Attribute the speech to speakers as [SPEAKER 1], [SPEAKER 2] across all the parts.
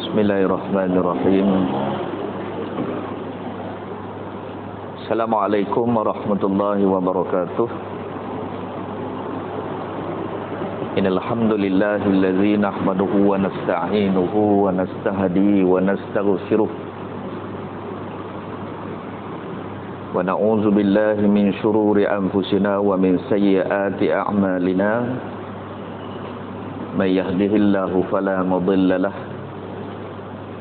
[SPEAKER 1] Bismillahirrahmanirrahim. Assalamualaikum warahmatullahi wabarakatuh. Innal hamdalillahillazi nahmaduhu wa nasta'inuhu wa nastahdi wa nastaghfiruh. Wa na'udzu billahi min shururi anfusina wa min sayyiati a'malina. May yahdihillahu fala mudilla lahu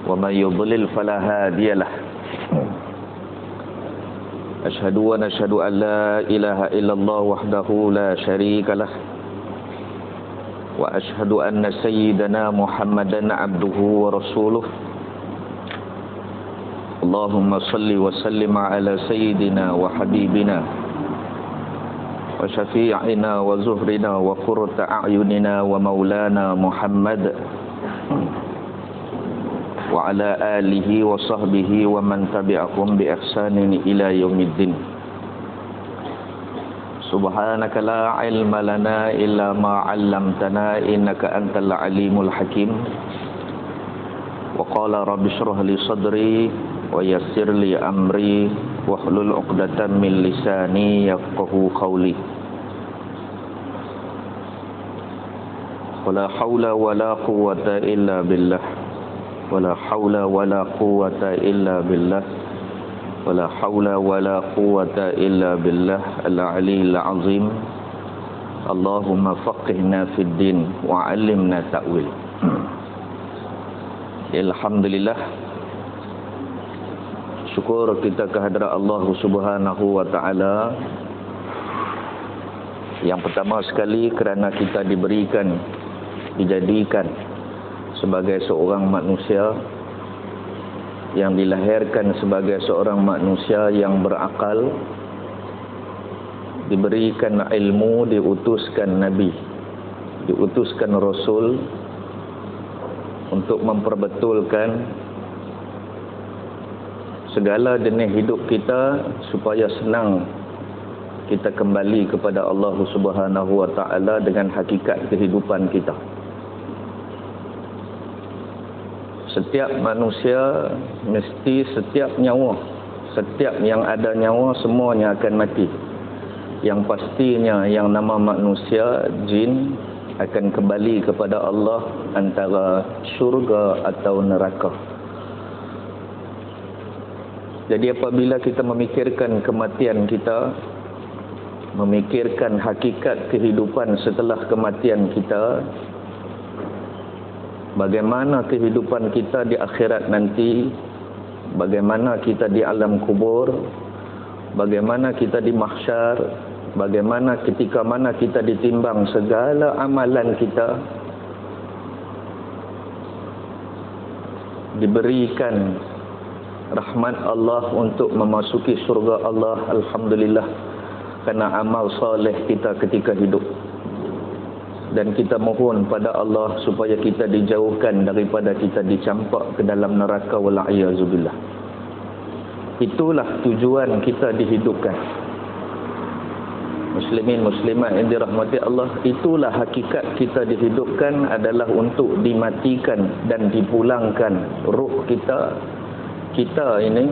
[SPEAKER 1] wa may yudlil fala hadiya lahu. Asyhadu wa nashhadu an la ilaha illallah wahdahu la syarika lah. Wa asyhadu anna sayyidana Muhammadan abduhu wa rasuluh. Allahumma salli wa sallim ala sayyidina wa habibina wa syafi'ina wa zuhrina wa qurrata a'yunina wa maulana Muhammad wa ala alihi wa sahbihi wa man tabi'ahum bi ihsanin ila yaumiddin. Subhanaka la ilma lana illa ma 'allamtana innaka antal alimul hakim. Wa qala rabbi shrah li sadri wa yassir li amri wahlul 'uqdatam min lisani yafqahu qawli. Wala haula wala quwwata illa billah. Wala haula wala quwwata illa billah. Wala haula wala quwwata illa billah al-'aliyyil 'azim. Allahumma faqihna fid din wa 'allimna ta'wil. Alhamdulillah, syukur kita kehadrat Allah Subhanahu wa taala. Yang pertama sekali kerana kita dijadikan sebagai seorang manusia yang dilahirkan sebagai seorang manusia yang berakal, diberikan ilmu, diutuskan nabi, diutuskan rasul untuk memperbetulkan segala jenis hidup kita supaya senang kita kembali kepada Allah Subhanahu wa taala dengan hakikat kehidupan kita. Setiap manusia mesti, setiap nyawa, setiap yang ada nyawa semuanya akan mati. Yang pastinya yang nama manusia, jin akan kembali kepada Allah antara syurga atau neraka. Jadi apabila kita memikirkan kematian kita, memikirkan hakikat kehidupan setelah kematian kita, bagaimana kehidupan kita di akhirat nanti, bagaimana kita di alam kubur, bagaimana kita di mahsyar, bagaimana ketika mana kita ditimbang segala amalan kita, diberikan rahmat Allah untuk memasuki surga Allah, alhamdulillah, kerana amal soleh kita ketika hidup. Dan kita mohon pada Allah supaya kita dijauhkan daripada kita dicampak ke dalam neraka wal'iyyazubillah. Itulah tujuan kita dihidupkan. Muslimin muslimat yang dirahmati Allah, itulah hakikat kita dihidupkan adalah untuk dimatikan dan dipulangkan ruh kita ini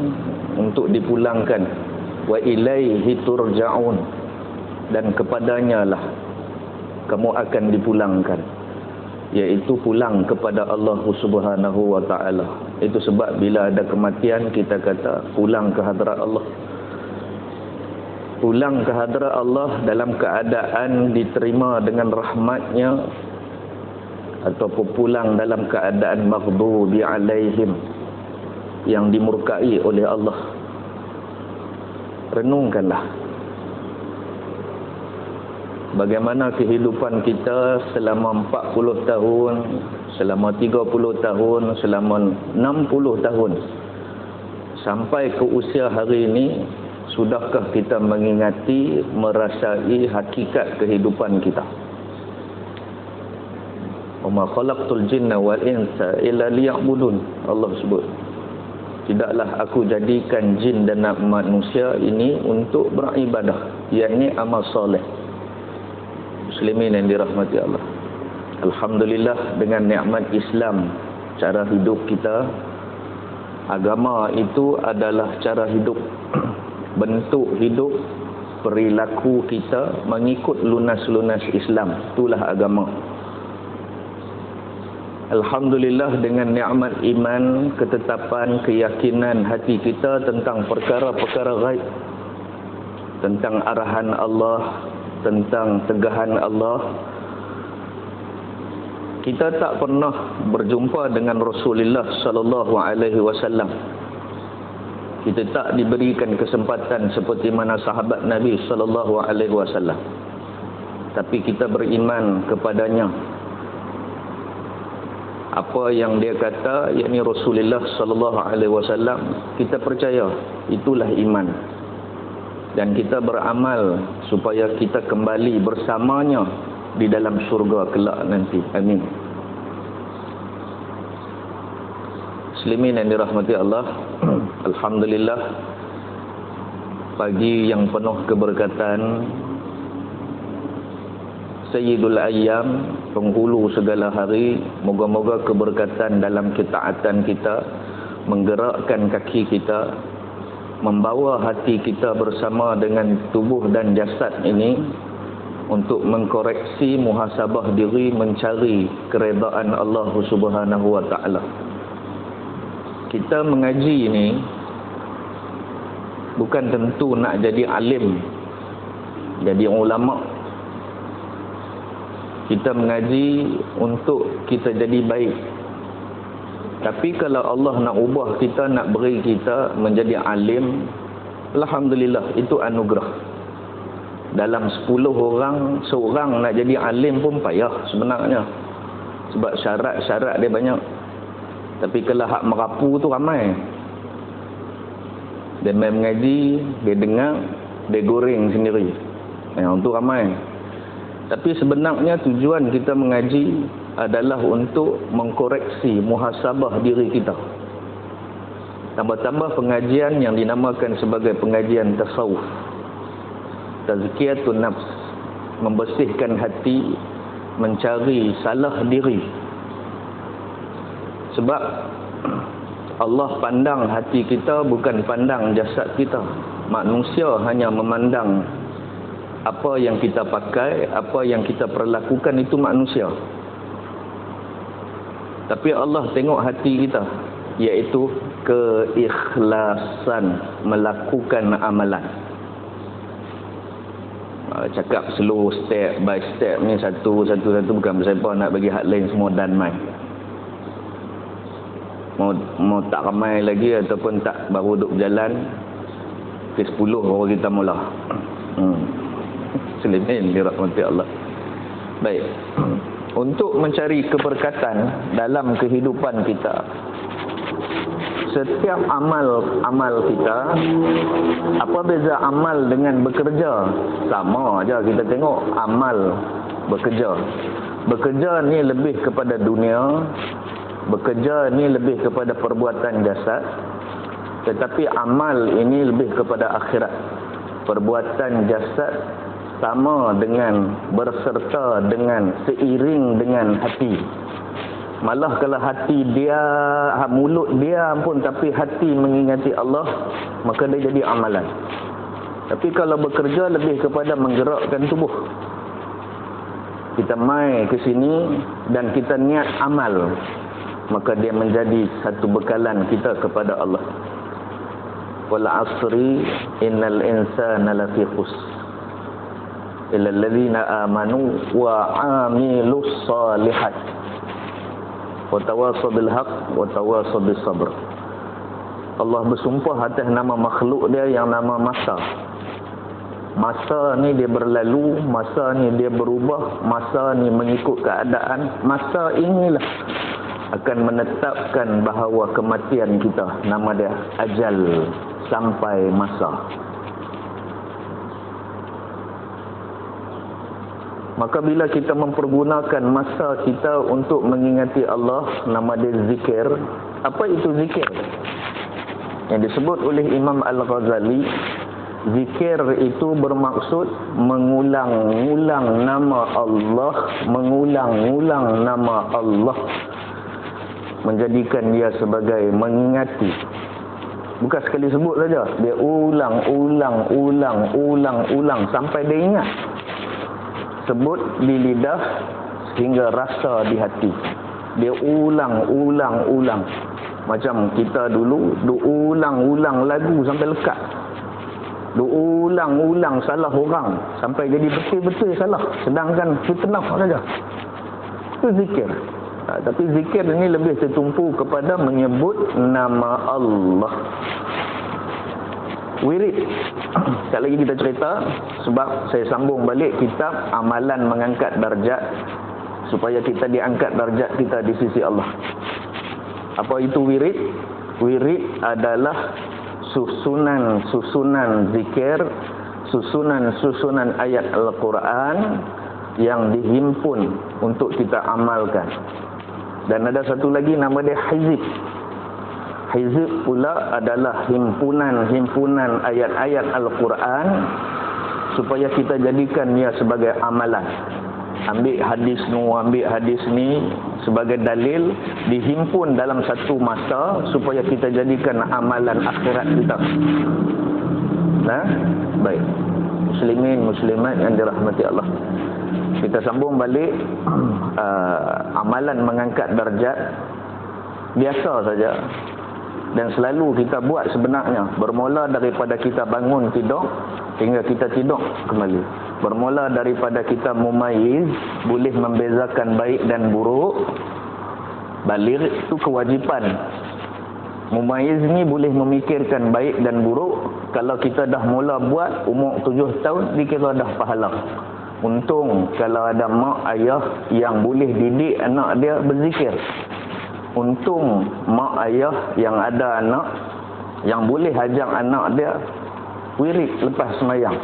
[SPEAKER 1] untuk dipulangkan. Wa ilaihi turja'un, dan kepadanya lah kamu akan dipulangkan, iaitu pulang kepada Allah Subhanahu wa taala. Itu sebab bila ada kematian kita kata pulang ke hadrat Allah. Pulang ke hadrat Allah dalam keadaan diterima dengan rahmatnya, ataupun pulang dalam keadaan maghdubi alaihim, yang dimurkai oleh Allah. Renungkanlah bagaimana kehidupan kita selama 40 tahun, selama 30 tahun, selama 60 tahun. Sampai ke usia hari ini, sudahkah kita mengingati, merasai hakikat kehidupan kita? Wa ma khalaqtul jinna wal insa illa liya'budun. Allah sebut, tidaklah aku jadikan jin dan manusia ini untuk beribadah, yakni amal soleh. Muslimin yang dirahmati Allah, alhamdulillah dengan nikmat Islam cara hidup kita. Agama itu adalah cara hidup, bentuk hidup, perilaku kita mengikut lunas-lunas Islam. Itulah agama. Alhamdulillah, dengan nikmat iman, ketetapan, keyakinan hati kita tentang perkara-perkara ghaib, tentang arahan Allah, tentang tegahan Allah, kita tak pernah berjumpa dengan Rasulullah sallallahu alaihi wasallam. Kita tak diberikan kesempatan seperti mana sahabat Nabi sallallahu alaihi wasallam. Tapi kita beriman kepadanya. Apa yang dia kata, yakni Rasulullah sallallahu alaihi wasallam, kita percaya, itulah iman. Dan kita beramal supaya kita kembali bersamanya di dalam syurga kelak nanti. Amin. Muslimin yang dirahmati Allah, alhamdulillah, pagi yang penuh keberkatan, Sayyidul Ayyam, penghulu segala hari. Moga-moga keberkatan dalam ketaatan kita menggerakkan kaki kita, membawa hati kita bersama dengan tubuh dan jasad ini untuk mengkoreksi, muhasabah diri, mencari keredaan Allah Subhanahu wa taala. Kita mengaji ini bukan tentu nak jadi alim, jadi ulama. Kita mengaji untuk kita jadi baik. Tapi kalau Allah nak ubah kita, nak beri kita menjadi alim, alhamdulillah, itu anugerah. Dalam 10 orang, seorang nak jadi alim pun payah sebenarnya. Sebab syarat-syarat dia banyak. Tapi kalau hak merapu tu ramai. Dia main mengaji, dia dengar, dia goreng sendiri. Yang tu ramai. Tapi sebenarnya tujuan kita mengaji adalah untuk mengkoreksi, muhasabah diri kita. Tambah-tambah pengajian yang dinamakan sebagai pengajian tasawuf, tazkiyatun nafs, membersihkan hati, mencari salah diri. Sebab Allah pandang hati kita, bukan pandang jasad kita. Manusia hanya memandang apa yang kita pakai, apa yang kita perlakukan, itu manusia. Tapi Allah tengok hati kita, iaitu keikhlasan melakukan amalan. Cakap slow, step by step ni, satu bukan siapa nak bagi hak lain semua dan main. Mau tak ramai lagi ataupun tak baru duduk berjalan, ke 10 baru kita mula. Muslimin dirahmati Allah. Baik. Untuk mencari keberkatan dalam kehidupan kita, setiap amal kita, apa beza amal dengan bekerja? Sama aja, kita tengok amal bekerja. Bekerja ni lebih kepada dunia, bekerja ni lebih kepada perbuatan jasad, tetapi amal ini lebih kepada akhirat. Perbuatan jasad sama dengan, berserta dengan, seiring dengan hati. Malah kalau hati dia, mulut dia pun tapi hati mengingati Allah, maka dia jadi amalan. Tapi kalau bekerja lebih kepada menggerakkan tubuh. Kita mai ke sini dan kita niat amal, maka dia menjadi satu bekalan kita kepada Allah. Wal asri innal insana lafi khusr illa alladhina amanu wa amilus salihat wa tawasaw bil haqq wa tawasaw bis sabr. Allah bersumpah atas nama makhluk dia yang nama masa. Masa ni dia berlalu, masa ni dia berubah, masa ni mengikut keadaan. Masa inilah akan menetapkan bahawa kematian kita, nama dia ajal, sampai masa. Maka bila kita mempergunakan masa kita untuk mengingati Allah, nama dia zikir. Apa itu zikir? Yang disebut oleh Imam Al-Ghazali, zikir itu bermaksud mengulang-ulang nama Allah, mengulang-ulang nama Allah, menjadikan dia sebagai mengingati. Bukan sekali sebut saja, dia ulang sampai dia ingat. Sebut di lidah sehingga rasa di hati. Dia ulang. Macam kita dulu ulang lagu sampai lekat. Ulang salah orang sampai jadi betul-betul salah. Sedangkan fitnah saja. Itu zikir. Tapi zikir ini lebih tertumpu kepada menyebut nama Allah. Wirid. Sekali lagi kita cerita, sebab saya sambung balik kitab Amalan Mengangkat Darjat, supaya kita diangkat darjat kita di sisi Allah. Apa itu wirid? Wirid adalah susunan zikir, susunan ayat Al-Quran yang dihimpun untuk kita amalkan. Dan ada satu lagi nama dia hizib. Hizib pula adalah himpunan ayat-ayat Al-Quran supaya kita jadikan dia sebagai amalan. Ambil hadis ni sebagai dalil, dihimpun dalam satu masa supaya kita jadikan amalan akhirat kita. Baik. Muslimin, muslimat yang dirahmati Allah. Kita sambung balik amalan mengangkat darjat biasa saja dan selalu kita buat sebenarnya, bermula daripada kita bangun tidur hingga kita tidur kembali. Bermula daripada kita mumayyiz, boleh membezakan baik dan buruk. Baligh itu kewajipan. Mumayyiz ni boleh memikirkan baik dan buruk. Kalau kita dah mula buat umur 7 tahun, dikira dah pahala. Untung kalau ada mak ayah yang boleh didik anak dia berzikir. Untung mak ayah yang ada anak yang boleh ajak anak dia wirid lepas sembahyang.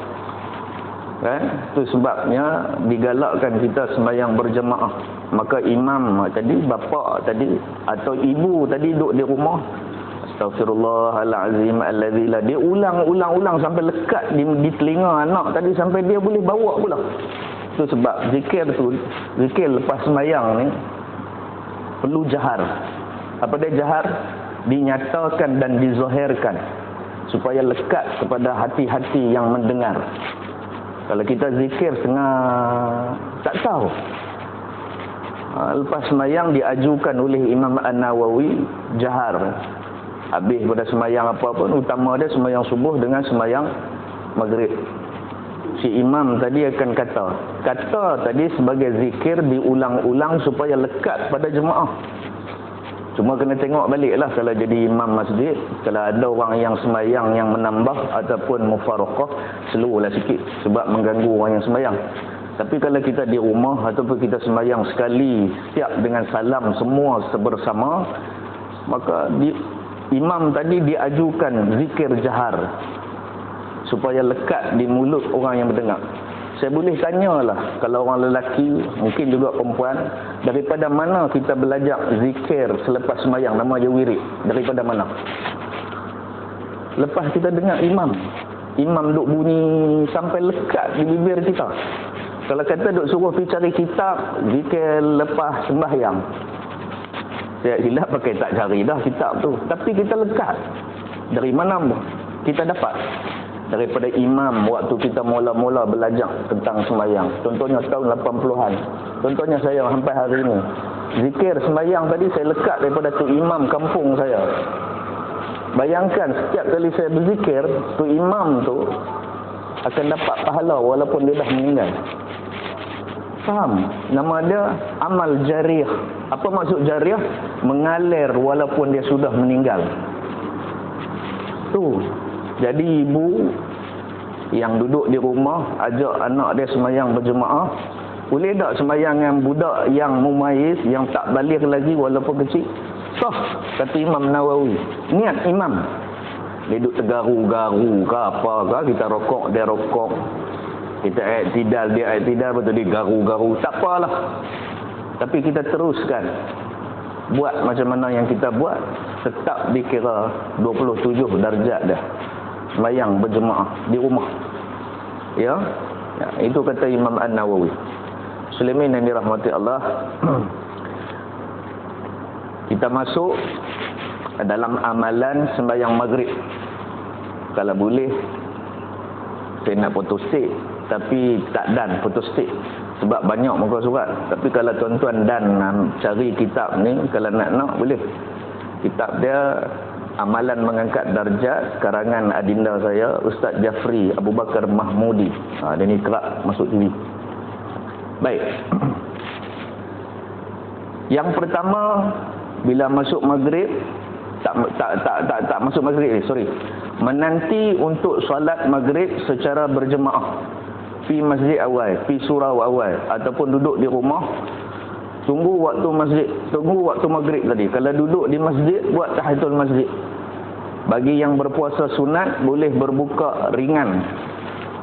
[SPEAKER 1] Itu sebabnya digalakkan kita sembahyang berjemaah. Maka imam tadi, bapa tadi atau ibu tadi duduk di rumah, Astaghfirullahalazim allazi la, dia ulang sampai lekat di telinga anak tadi sampai dia boleh bawa pula. Itu sebab zikir lepas sembahyang ni perlu jahar. Apa dia jahar? Dinyatakan dan dizahirkan supaya lekat kepada hati-hati yang mendengar. Kalau kita zikir setengah tak tahu. Lepas sembahyang diajukan oleh Imam An-Nawawi jahar. Habis pada sembahyang apa pun, utama dia sembahyang subuh dengan sembahyang maghrib. Si imam tadi akan kata tadi sebagai zikir diulang-ulang supaya lekat pada jemaah. Cuma kena tengok baliklah kalau jadi imam masjid, kalau ada orang yang sembahyang yang menambah ataupun mufaraqah, slow lah sikit sebab mengganggu orang yang sembahyang. Tapi kalau kita di rumah ataupun kita sembahyang sekali siap dengan salam semua bersama, maka imam tadi diajukan zikir jahar supaya lekat di mulut orang yang mendengar. Saya boleh tanyalah, kalau orang lelaki, mungkin juga perempuan, daripada mana kita belajar zikir selepas sembahyang, nama dia wirid, daripada mana? Lepas kita dengar imam duk bunyi sampai lekat di bibir kita. Kalau kata duk suruh pergi cari kitab zikir lepas sembahyang, saya silap pakai tak cari dah kitab tu. Tapi kita lekat. Dari mana kita dapat? Daripada imam waktu kita mula-mula belajar tentang sembahyang. Contohnya tahun 80-an. Contohnya saya sampai hari ini. Zikir sembahyang tadi saya lekat daripada tu imam kampung saya. Bayangkan setiap kali saya berzikir, tu imam tu akan dapat pahala walaupun dia dah meninggal. Faham? Nama dia amal jariah. Apa maksud jariah? Mengalir walaupun dia sudah meninggal. Tu. Jadi ibu yang duduk di rumah ajak anak dia sembahyang berjemaah, boleh tak sembahyang dengan budak yang mumayyiz, yang tak baligh lagi walaupun kecil? Sah, kata Imam Nawawi. Niat imam. Dia duduk tergaru-garu ke apa ke, kita rokok, dia rokok. Kita i'tidal, dia i'tidal, betul dia garu-garu. Tak apalah. Tapi kita teruskan. Buat macam mana yang kita buat, tetap dikira 27 darjat dah. Sembahyang berjemaah di rumah. Ya? Itu kata Imam An-Nawawi. Muslimin yang dirahmati Allah. Kita kita masuk dalam amalan sembahyang maghrib. Kalau boleh saya nak photostat, tapi tak dan photostat sebab banyak muka surat. Tapi kalau tuan-tuan dan cari kitab ni, kalau nak boleh. Kitab dia Amalan Mengangkat Darjat, karangan adinda saya Ustaz Jafri Abu Bakar Mahmudi. Dia ni kerak masuk TV. Baik. Yang pertama, bila masuk maghrib, tak masuk maghrib, menanti untuk solat maghrib secara berjemaah pi masjid awal, pi surau awal, ataupun duduk di rumah, tunggu waktu maghrib tadi. Kalau duduk di masjid, buat tahiyatul masjid. Bagi yang berpuasa sunat, boleh berbuka ringan,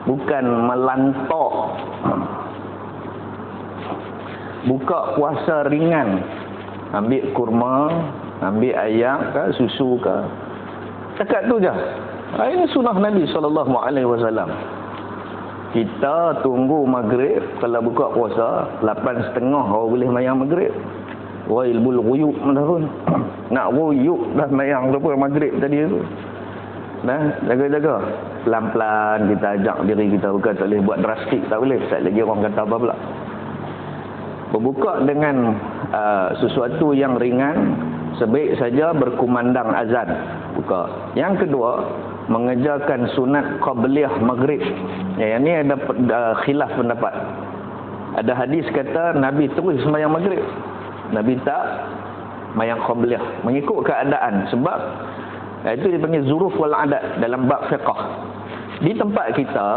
[SPEAKER 1] bukan melantok. Buka puasa ringan, ambil kurma, ambil ayam ke, susu ke, cakap tu je. Ini sunnah Nabi SAW. Kita tunggu maghrib. Kalau buka puasa 8.30 orang boleh mayang maghrib. Wailbul ghuyub dah pun. Nak ghuyub dah mayang lepas maghrib tadi tu. Nah, jaga-jaga. Pelan-pelan kita ajak diri kita, bukan tak boleh buat drastik, tak boleh. Tak lagi orang kata apa pula. Berbuka dengan sesuatu yang ringan, sebaik saja berkumandang azan buka. Yang kedua, mengerjakan sunat qabliyah maghrib. Yang ni ada khilaf pendapat. Ada hadis kata Nabi terus sembahyang maghrib, Nabi tak mayang qabliyah, mengikut keadaan. Sebab itu dipanggil zuruf wal adat dalam bab fiqh. Di tempat kita,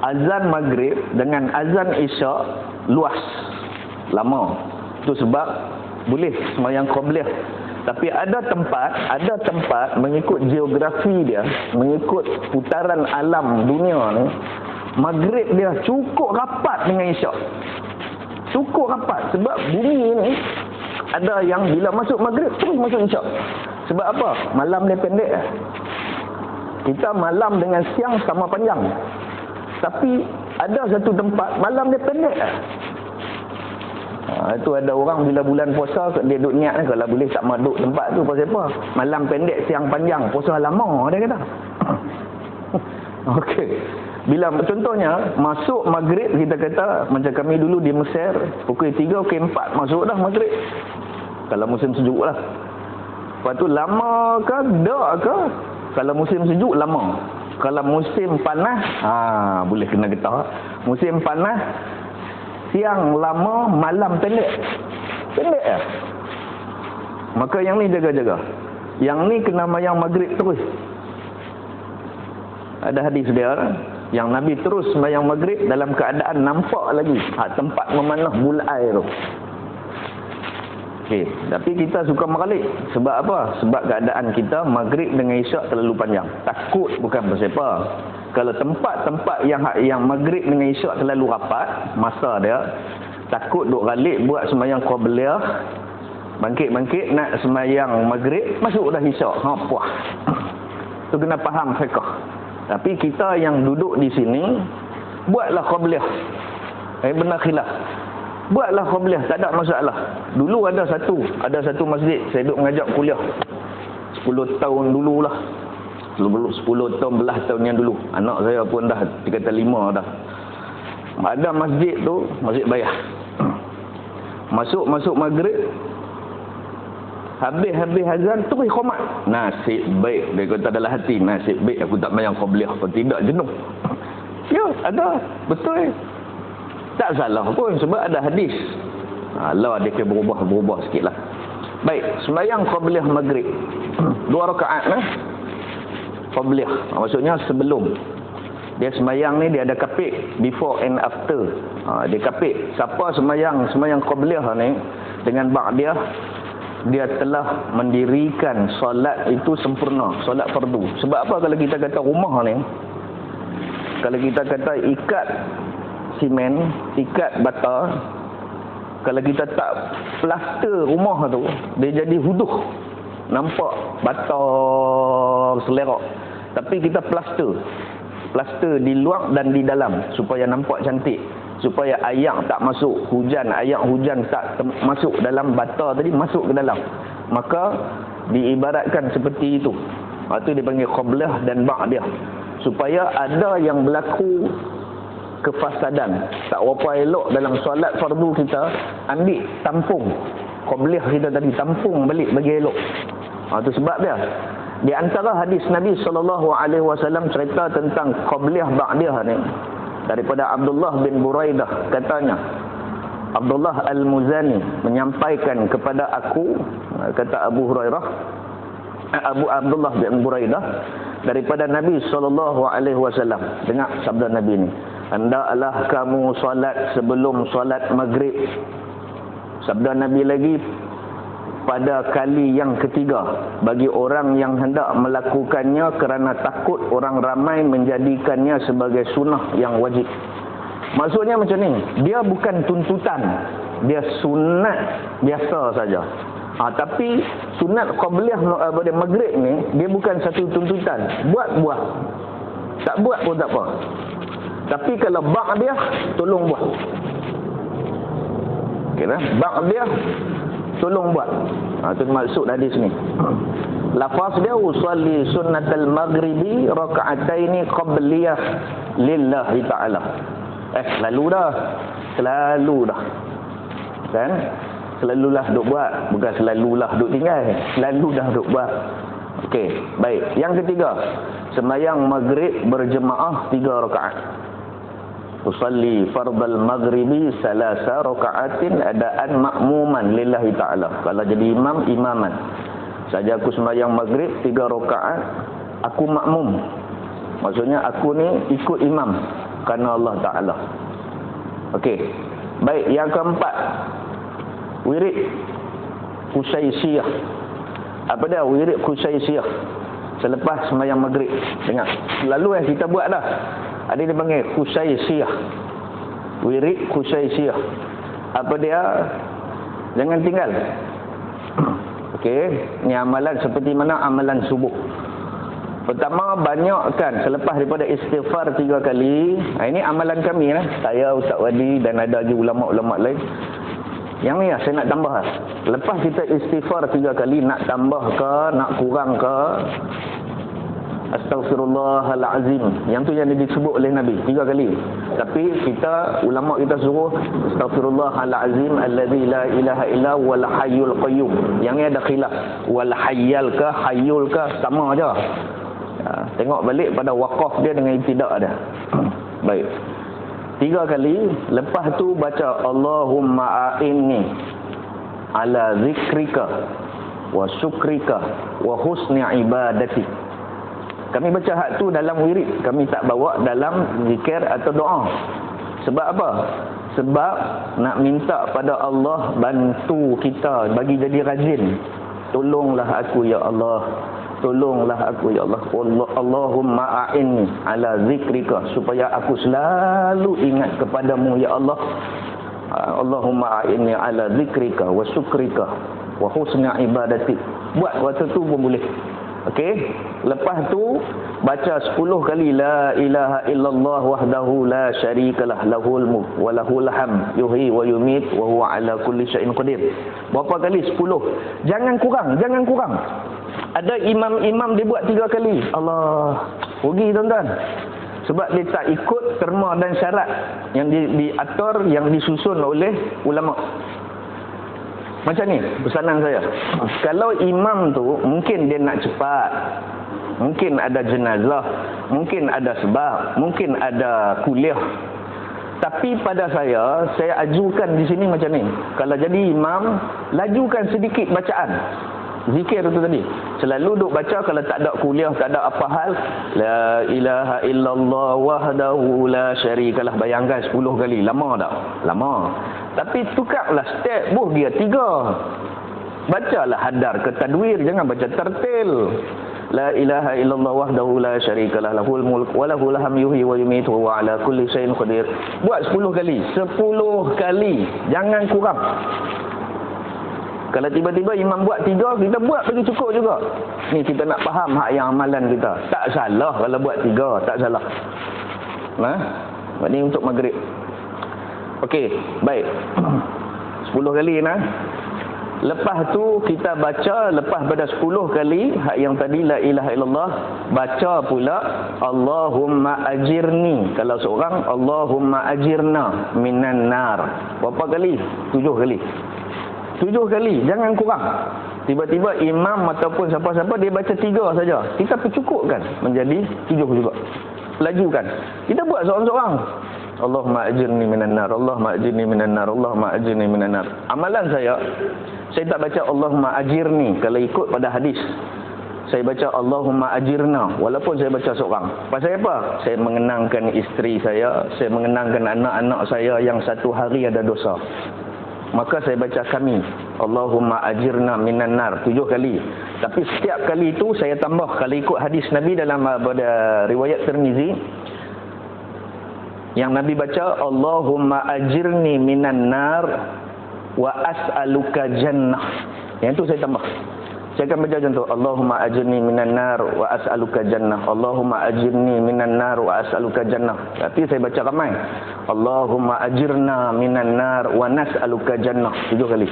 [SPEAKER 1] azan maghrib dengan azan isyak luas, lama. Itu sebab boleh sembahyang qabliyah. Tapi ada tempat mengikut geografi dia, mengikut putaran alam dunia ni, maghrib dia cukup rapat dengan isyak. Cukup rapat. Sebab bumi ni ada yang bila masuk maghrib terus masuk isyak. Sebab apa? Malam dia pendek. Kita malam dengan siang sama panjang. Tapi ada satu tempat malam dia pendek. Itu ada orang bila bulan puasa dia duk niat, kalau boleh tak maduk tempat tu. Pasal apa? Malam pendek siang panjang, puasa lama dia kata. Okey. Bila contohnya masuk maghrib, kita kata macam kami dulu di Mesir, pukul 3, pukul 4 masuk dah maghrib. Kalau musim sejuk lah. Lepas tu lama ke tak ke? Kalau musim sejuk lama. Kalau musim panas, boleh kena getah. Musim panas, siang lama, malam pendek. Pendek lah. Maka yang ni jaga-jaga. Yang ni kena mayang maghrib terus. Ada hadis dia, yang Nabi terus mayang maghrib dalam keadaan nampak lagi tempat memanah bulai tu. Okey, tapi kita suka meralik. Sebab apa? Sebab keadaan kita maghrib dengan isyak terlalu panjang. Takut, bukan pasal apa. Kalau tempat-tempat yang maghrib dengan isyak terlalu rapat masa dia, takut duk ralik buat sembahyang qabliyah, bangkit-bangkit nak sembahyang maghrib, masuk dah isyak. Puah. Tu kena faham fiqh. Tapi kita yang duduk di sini, buatlah qabliyah. Benar khilaf. Buatlah qabliyah, tak ada masalah. Dulu ada satu masjid, saya duduk mengajak kuliah 10 tahun dululah. 10 tahun, belah tahun yang dulu. Anak saya pun dah 35 dah. Ada masjid tu, masjid bayar. Masuk maghrib, habis azan, terus khomat. Nasib baik, dia kata dalam hati, nasib baik aku tak mayang qabliyah, apa tidak jenuh. Ya, ada, betul. Tak salah pun sebab ada hadis. Allah dia kena berubah sikit lah. Baik, sembahyang qabliyah maghrib 2 rakaat qabliyah. Maksudnya sebelum. Dia sembahyang ni dia ada kapit before and after. Dia kapit. Siapa sembahyang qabliyah ni dengan ba'diyah, dia telah mendirikan solat itu sempurna, solat fardu. Sebab apa? Kalau kita kata rumah ni, kalau kita kata ikat simen, ikat bata, kalau kita tak plaster rumah tu, dia jadi huduh, nampak bata selerak. Tapi kita plaster di luar dan di dalam supaya nampak cantik. supaya air tak masuk, air hujan tak masuk dalam bata tadi, masuk ke dalam. Maka diibaratkan seperti itu. Itu dipanggil qablah dan ba'dah. Supaya ada yang berlaku kefasadan, tak apa elok dalam solat fardu kita, ambil tampung qablah kita tadi, tampung balik bagi elok. Itu sebab dia. Di antara hadis Nabi SAW cerita tentang qablah ba'dah ni, daripada Abdullah bin Buraidah, katanya Abdullah Al-Muzani menyampaikan kepada aku, kata Abu Hurairah, Abdullah bin Buraidah, daripada Nabi SAW. Dengar sabda Nabi ni, hendaklah kamu solat sebelum solat maghrib. Sabda Nabi lagi, pada kali yang ketiga, bagi orang yang hendak melakukannya kerana takut orang ramai menjadikannya sebagai sunnah yang wajib. Maksudnya macam ni, dia bukan tuntutan, dia sunat biasa saja. Tapi sunat qabliyah pada maghrib ni, dia bukan satu tuntutan. Buat, tak buat pun tak apa. Tapi kalau ba'diyah, tolong buat. Okay lah, ba'diyah tolong buat. Itu maksud hadis ni. Lafaz dia, usalli sunnatal maghribi raka'ataini qabliyah lillahi ta'ala. Selalu dah. Kan? Selalulah duk buat, bukan selalulah duk tinggal. Selalu dah duk buat. Okey, baik. Yang ketiga, sembahyang maghrib berjemaah 3 rakaat. Usalli fardal maghribi salasa rakaatin adaan makmuman lillahi ta'ala. Kalau jadi imam, imaman. Saja aku sembahyang maghrib 3 rakaat, aku makmum. Maksudnya aku ni ikut imam kerana Allah Ta'ala. Okey. Baik, yang keempat, wirid Qusaisyah. Apa dia wirid Qusaisyah? Selepas sembahyang maghrib. Dengar, selalu kita buat dah. Ada dia panggil Qusaisyah. Wirid Qusaisyah. Apa dia? Jangan tinggal. Okey, ni amalan seperti mana amalan subuh. Pertama, banyakkan selepas daripada istighfar 3 kali. Ini amalan kami lah. Saya, Ustaz Wadi dan ada lagi ulama-ulama lain. Yang ni saya nak tambah. Lepas kita istighfar 3 kali, nak tambah ke, nak kurang ke, Astaghfirullahalazim. Yang tu yang disebut oleh Nabi 3 kali. Tapi kita, ulama kita suruh Astaghfirullahalazim alladzi la ilaha illa wal hayyul qayyum. Yang ni ada khilaf. Wal hayyal ke hayyul ke sama aja. Tengok balik pada waqaf dia dengan ibtidak dia. Baik. 3 kali. Lepas tu baca Allahumma a'inni ala zikrika wa syukrika wa husni ibadati. Kami baca hak tu dalam wirid, kami tak bawa dalam zikir atau doa. Sebab apa? Sebab nak minta pada Allah bantu kita bagi jadi rajin. Tolonglah aku ya Allah. Tolonglah aku ya Allah. Allahumma a'inni ala zikrika, supaya aku selalu ingat kepadamu ya Allah. Allahumma a'inni ala zikrika wa syukrika wa husni ibadati. Buat waktu tu pun boleh. Okey, lepas tu baca 10 kali la ilaha illallah wahdahu la syarikalah lahul mulk wa lahul hamd yuhyi wa yumit wa huwa ala kulli syai'in qadir. Berapa kali? 10. Jangan kurang, jangan kurang. Ada imam-imam dia buat 3 kali. Allah, rugi tuan-tuan. Sebab dia tak ikut terma dan syarat yang diatur, yang disusun oleh ulama. Macam ni pesanan saya. Kalau imam tu mungkin dia nak cepat, mungkin ada jenazah, mungkin ada sebab, mungkin ada kuliah. Tapi pada saya ajukan di sini macam ni. Kalau jadi imam, lajukan sedikit bacaan zikir tu tadi. Selalu duk baca, kalau tak ada kuliah, tak ada apa hal, la ilaha illallah wahdahu la syarikalah. Bayangkan 10 kali, lama tak? Lama. Tapi tukarlah step, dia 3. Bacalah hadar ke tadwir, jangan baca tertil. La ilaha illallah wahdahu la syarikalah lahul mulk wa lahul hamdu yuhyi wa yumiitu wa ala kulli syai'in qadir. Buat 10 kali. 10 kali. Jangan kurang. Kalau tiba-tiba imam buat 3, kita buat bagi cukup juga. Ni kita nak faham hak yang amalan kita. Tak salah kalau buat 3, tak salah. Ini untuk maghrib. Okey, baik. 10 kali nah. Lepas tu kita baca, lepas pada 10 kali hak yang tadi la ilaha illallah, baca pula Allahumma ajirni. Kalau seorang, Allahumma ajirna minan nar. Berapa kali? 7 kali. 7 kali, jangan kurang. Tiba-tiba imam ataupun siapa-siapa dia baca 3 saja, kita percukupkan menjadi 7 juga. Lajukan. Kita buat seorang-seorang. Allahumma ajirni minan nar, Allahumma ajirni minan nar, Allahumma ajirni minan nar. Amalan saya tak baca Allahumma ajirni kalau ikut pada hadis. Saya baca Allahumma ajirna walaupun saya baca seorang. Pasal apa? Saya mengenangkan isteri saya mengenangkan anak-anak saya yang satu hari ada dosa. Maka saya baca kami Allahumma ajirna minan nar 7 kali. Tapi setiap kali itu saya tambah, kalau ikut hadis Nabi dalam pada riwayat Tirmizi, yang Nabi baca Allahumma ajirni minan nar wa as'aluka jannah. Yang itu saya tambah. Saya akan baca contoh Allahumma ajirni minan nar wa as'aluka jannah. Allahumma ajirni minan nar wa as'aluka jannah. Tapi saya baca ramai. Allahumma ajirna minan nar wa nas'aluka jannah 7 kali.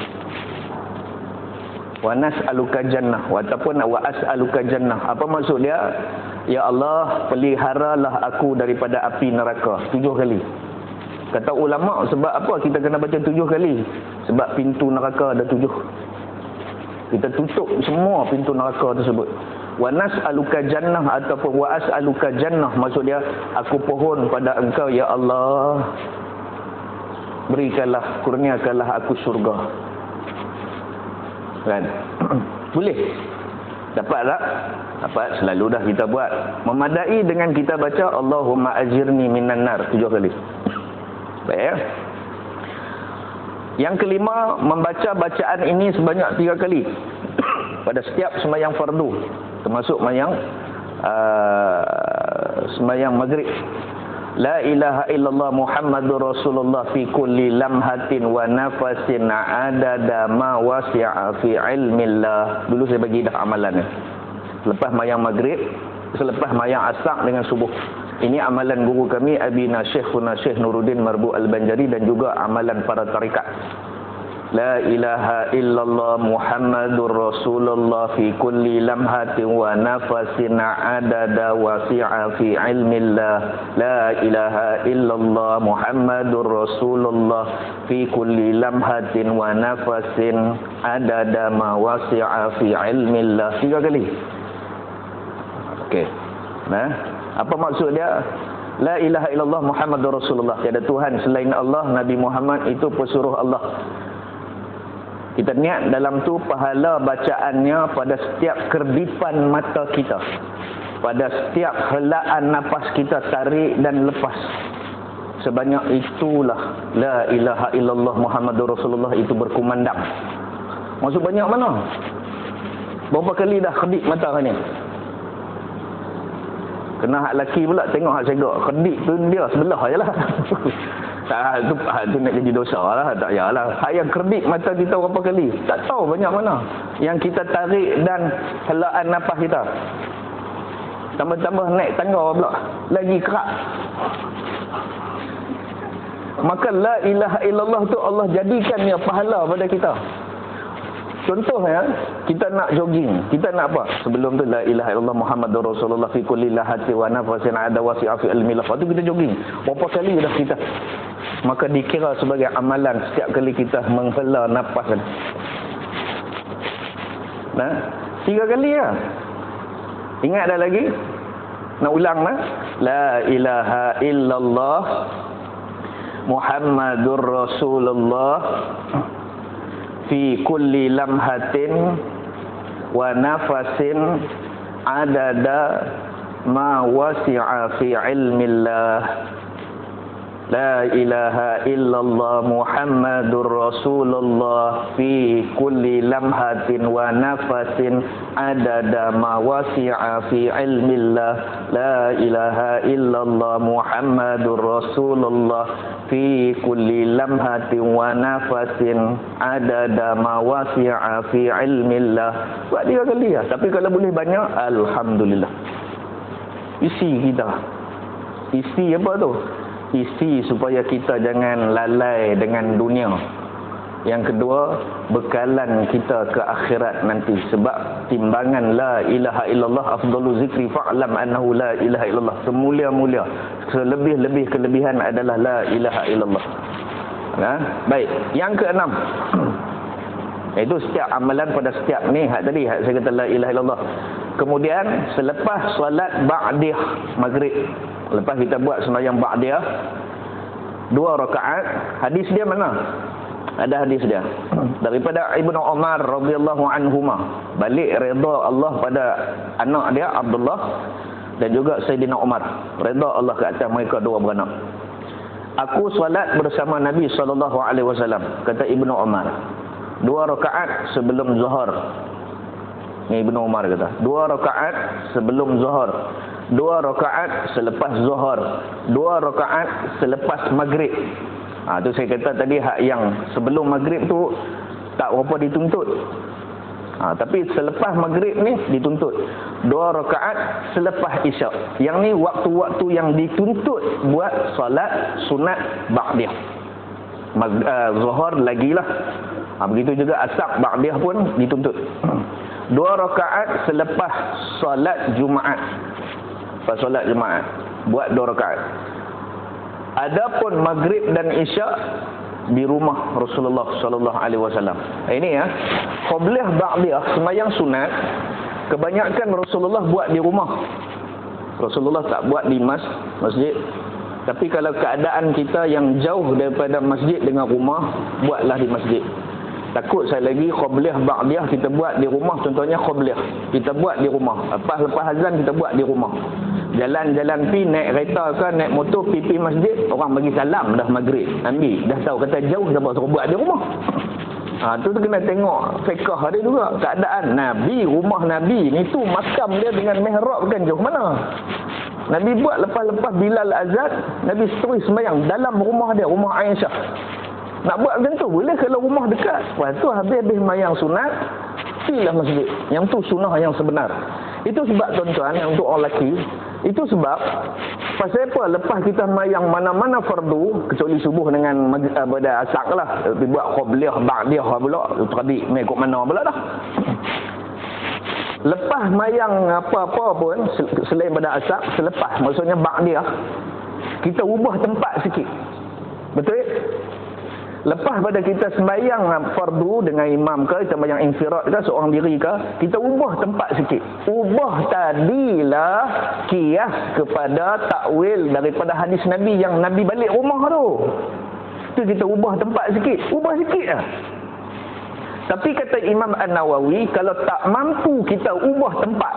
[SPEAKER 1] Wa nas'aluka jannah ataupun wa as'aluka jannah. Apa maksud dia? Ya Allah, peliharalah aku daripada api neraka 7 kali. Kata ulama, sebab apa kita kena baca 7 kali? Sebab pintu neraka ada 7. Kita tutup semua pintu neraka tersebut. Wa nas'aluka jannah ataupun wa as'aluka jannah, maksud dia aku pohon pada engkau ya Allah, berikanlah, kurniakanlah aku syurga. Kan? Boleh? Dapat tak? Dapat, selalu dah kita buat. Memadai dengan kita baca Allahumma ajirni minan nar 7 kali. Baik. Yang kelima, membaca bacaan ini sebanyak 3 kali pada setiap sembahyang fardu, termasuk sembahyang maghrib. La ilaha illallah Muhammadur Rasulullah fi kulli lamhatin wa nafasin adada ma wasi'a fi ilmillah. Dulu saya bagi dah amalan ni. Selepas sembahyang maghrib, selepas sembahyang asar dengan subuh. Ini amalan guru kami Abina Syekhuna Syekh Nuruddin Marbu Al-Banjari dan juga amalan para tarikat. La ilaha illallah Muhammadur Rasulullah fi kulli lamhatin wa nafasin adada wasi'a fi ilmillah. La ilaha illallah Muhammadur Rasulullah fi kulli lamhatin wa nafasin adada ma wasi'a fi ilmillah. 3 kali. Okey. Nah, apa maksud dia? La ilaha illallah Muhammadur Rasulullah. Tiada Tuhan selain Allah, Nabi Muhammad itu pesuruh Allah. Kita niat dalam tu pahala bacaannya pada setiap kerdipan mata kita, pada setiap helaan nafas kita tarik dan lepas. Sebanyak itulah la ilaha illallah Muhammadur Rasulullah itu berkumandang. Maksud banyak mana? Berapa kali dah kedip mata ni? Kena hak laki pula tengok hak segak. Kedip tu dia sebelah je lah. Tu nak jadi dosa lah. Tak payahlah. Hak yang kedip mata kita berapa kali? Tak tahu banyak mana. Yang kita tarik dan helaan nafas kita. Tambah-tambah naik tangga pula. Lagi kerak. Maka la ilaha illallah tu Allah jadikan dia pahala pada kita. Contohnya, kita nak jogging, kita nak apa? Sebelum tu la ilaha illallah Muhammadur Rasulullah fi kulli lahati wa nafasin ada wasi'a fi ilmillah. Lepas tu kita jogging. Berapa kali dah kita? Maka dikira sebagai amalan setiap kali kita menghela nafas. Nah, 3 kali ya. Ingat dah lagi? Nak ulang lah. La ilaha illallah Muhammadur Rasulullah fi kulli lamhatin wa nafasin adada ma wasi'a fi ilmillah. La ilaha illallah Muhammadur Rasulullah fi kulli lamhatin wa nafasin adada ma wasi'a fi ilmillah. La ilaha illallah Muhammadur Rasulullah fi kulli lamhatin wa nafasin adada ma wasi'a fi ilmillah. Buat 3 kali lah. Tapi kalau boleh banyak, alhamdulillah. Isi kita. Isi apa tu? isi supaya kita jangan lalai dengan dunia. Yang kedua, bekalan kita ke akhirat nanti. Sebab timbangan la ilaha illallah afdalu zikri fa'lam annahu la ilaha illallah. Semulia-mulia, selebih-lebih kelebihan adalah la ilaha illallah. Baik, yang keenam, itu setiap amalan pada setiap ni tadi saya kata la ilaha illallah. Kemudian selepas solat ba'diyah maghrib, lepas kita buat sembahyang ba'diyah 2 rakaat, hadis dia mana? Ada hadis dia daripada Ibnu Umar radhiyallahu anhuma, balik redha Allah pada anak dia Abdullah dan juga Sayyidina Umar, redha Allah ke atas mereka dua beranak. Aku solat bersama Nabi SAW, kata Ibnu Umar, 2 rakaat sebelum zuhur. Ni Ibnu Umar kata 2 rakaat sebelum zuhur, 2 rakaat selepas zuhur, 2 rakaat selepas maghrib. Tu saya kata tadi hak yang sebelum maghrib tu tak berapa dituntut. Tapi selepas maghrib ni dituntut 2 rakaat selepas isyak. Yang ni waktu-waktu yang dituntut buat solat sunat ba'diyah. Zuhur lagilah. Begitu juga asar ba'diyah pun dituntut. 2 rakaat selepas solat Jumaat. Lepas solat Jumaat buat 2 rakaat. Adapun maghrib dan isyak di rumah Rasulullah sallallahu alaihi wasallam. Ini qabliyah ba'diyah sembahyang sunat kebanyakan Rasulullah buat di rumah. Rasulullah tak buat di masjid. Tapi kalau keadaan kita yang jauh daripada masjid dengan rumah, buatlah di masjid. Takut saya lagi qabliyah ba'diyah kita buat di rumah, contohnya qabliyah kita buat di rumah. Lepas azan kita buat di rumah. Jalan-jalan pi naik kereta ke naik motor pi masjid, orang bagi salam dah maghrib, ambil dah tahu kata jauh dah suruh buat di rumah. Tu kena tengok fiqh dia juga, keadaan Nabi, rumah Nabi ni tu makam dia dengan mihrab kan jauh mana. Nabi buat lepas-lepas Bilal azan, Nabi terus sembahyang dalam rumah dia, rumah Aisyah. Nak buat macam tu boleh kalau rumah dekat. Lepas tu habis-habis sembahyang sunat, pilah masjid. Yang tu sunnah yang sebenar. Itu sebab tuan-tuan, untuk orang lelaki, itu sebab pasal apa lepas kita sembahyang mana-mana fardu kecuali subuh dengan pada asar lah, buat qabliyah ba'diyah pula tadi mengikut mana pula dah. Lepas sembahyang apa-apa pun selain pada asar, selepas maksudnya ba'diyah, kita ubah tempat sikit. Betul? Lepas pada kita sembahyang fardu dengan imam ke, kita sembahyang infirad ke, seorang diri ke, kita ubah tempat sikit. Ubah tadilah kias kepada takwil daripada hadis Nabi yang Nabi balik rumah tu. Tu kita ubah tempat sikit. Ubah sikit lah. Tapi kata Imam An-Nawawi, kalau tak mampu kita ubah tempat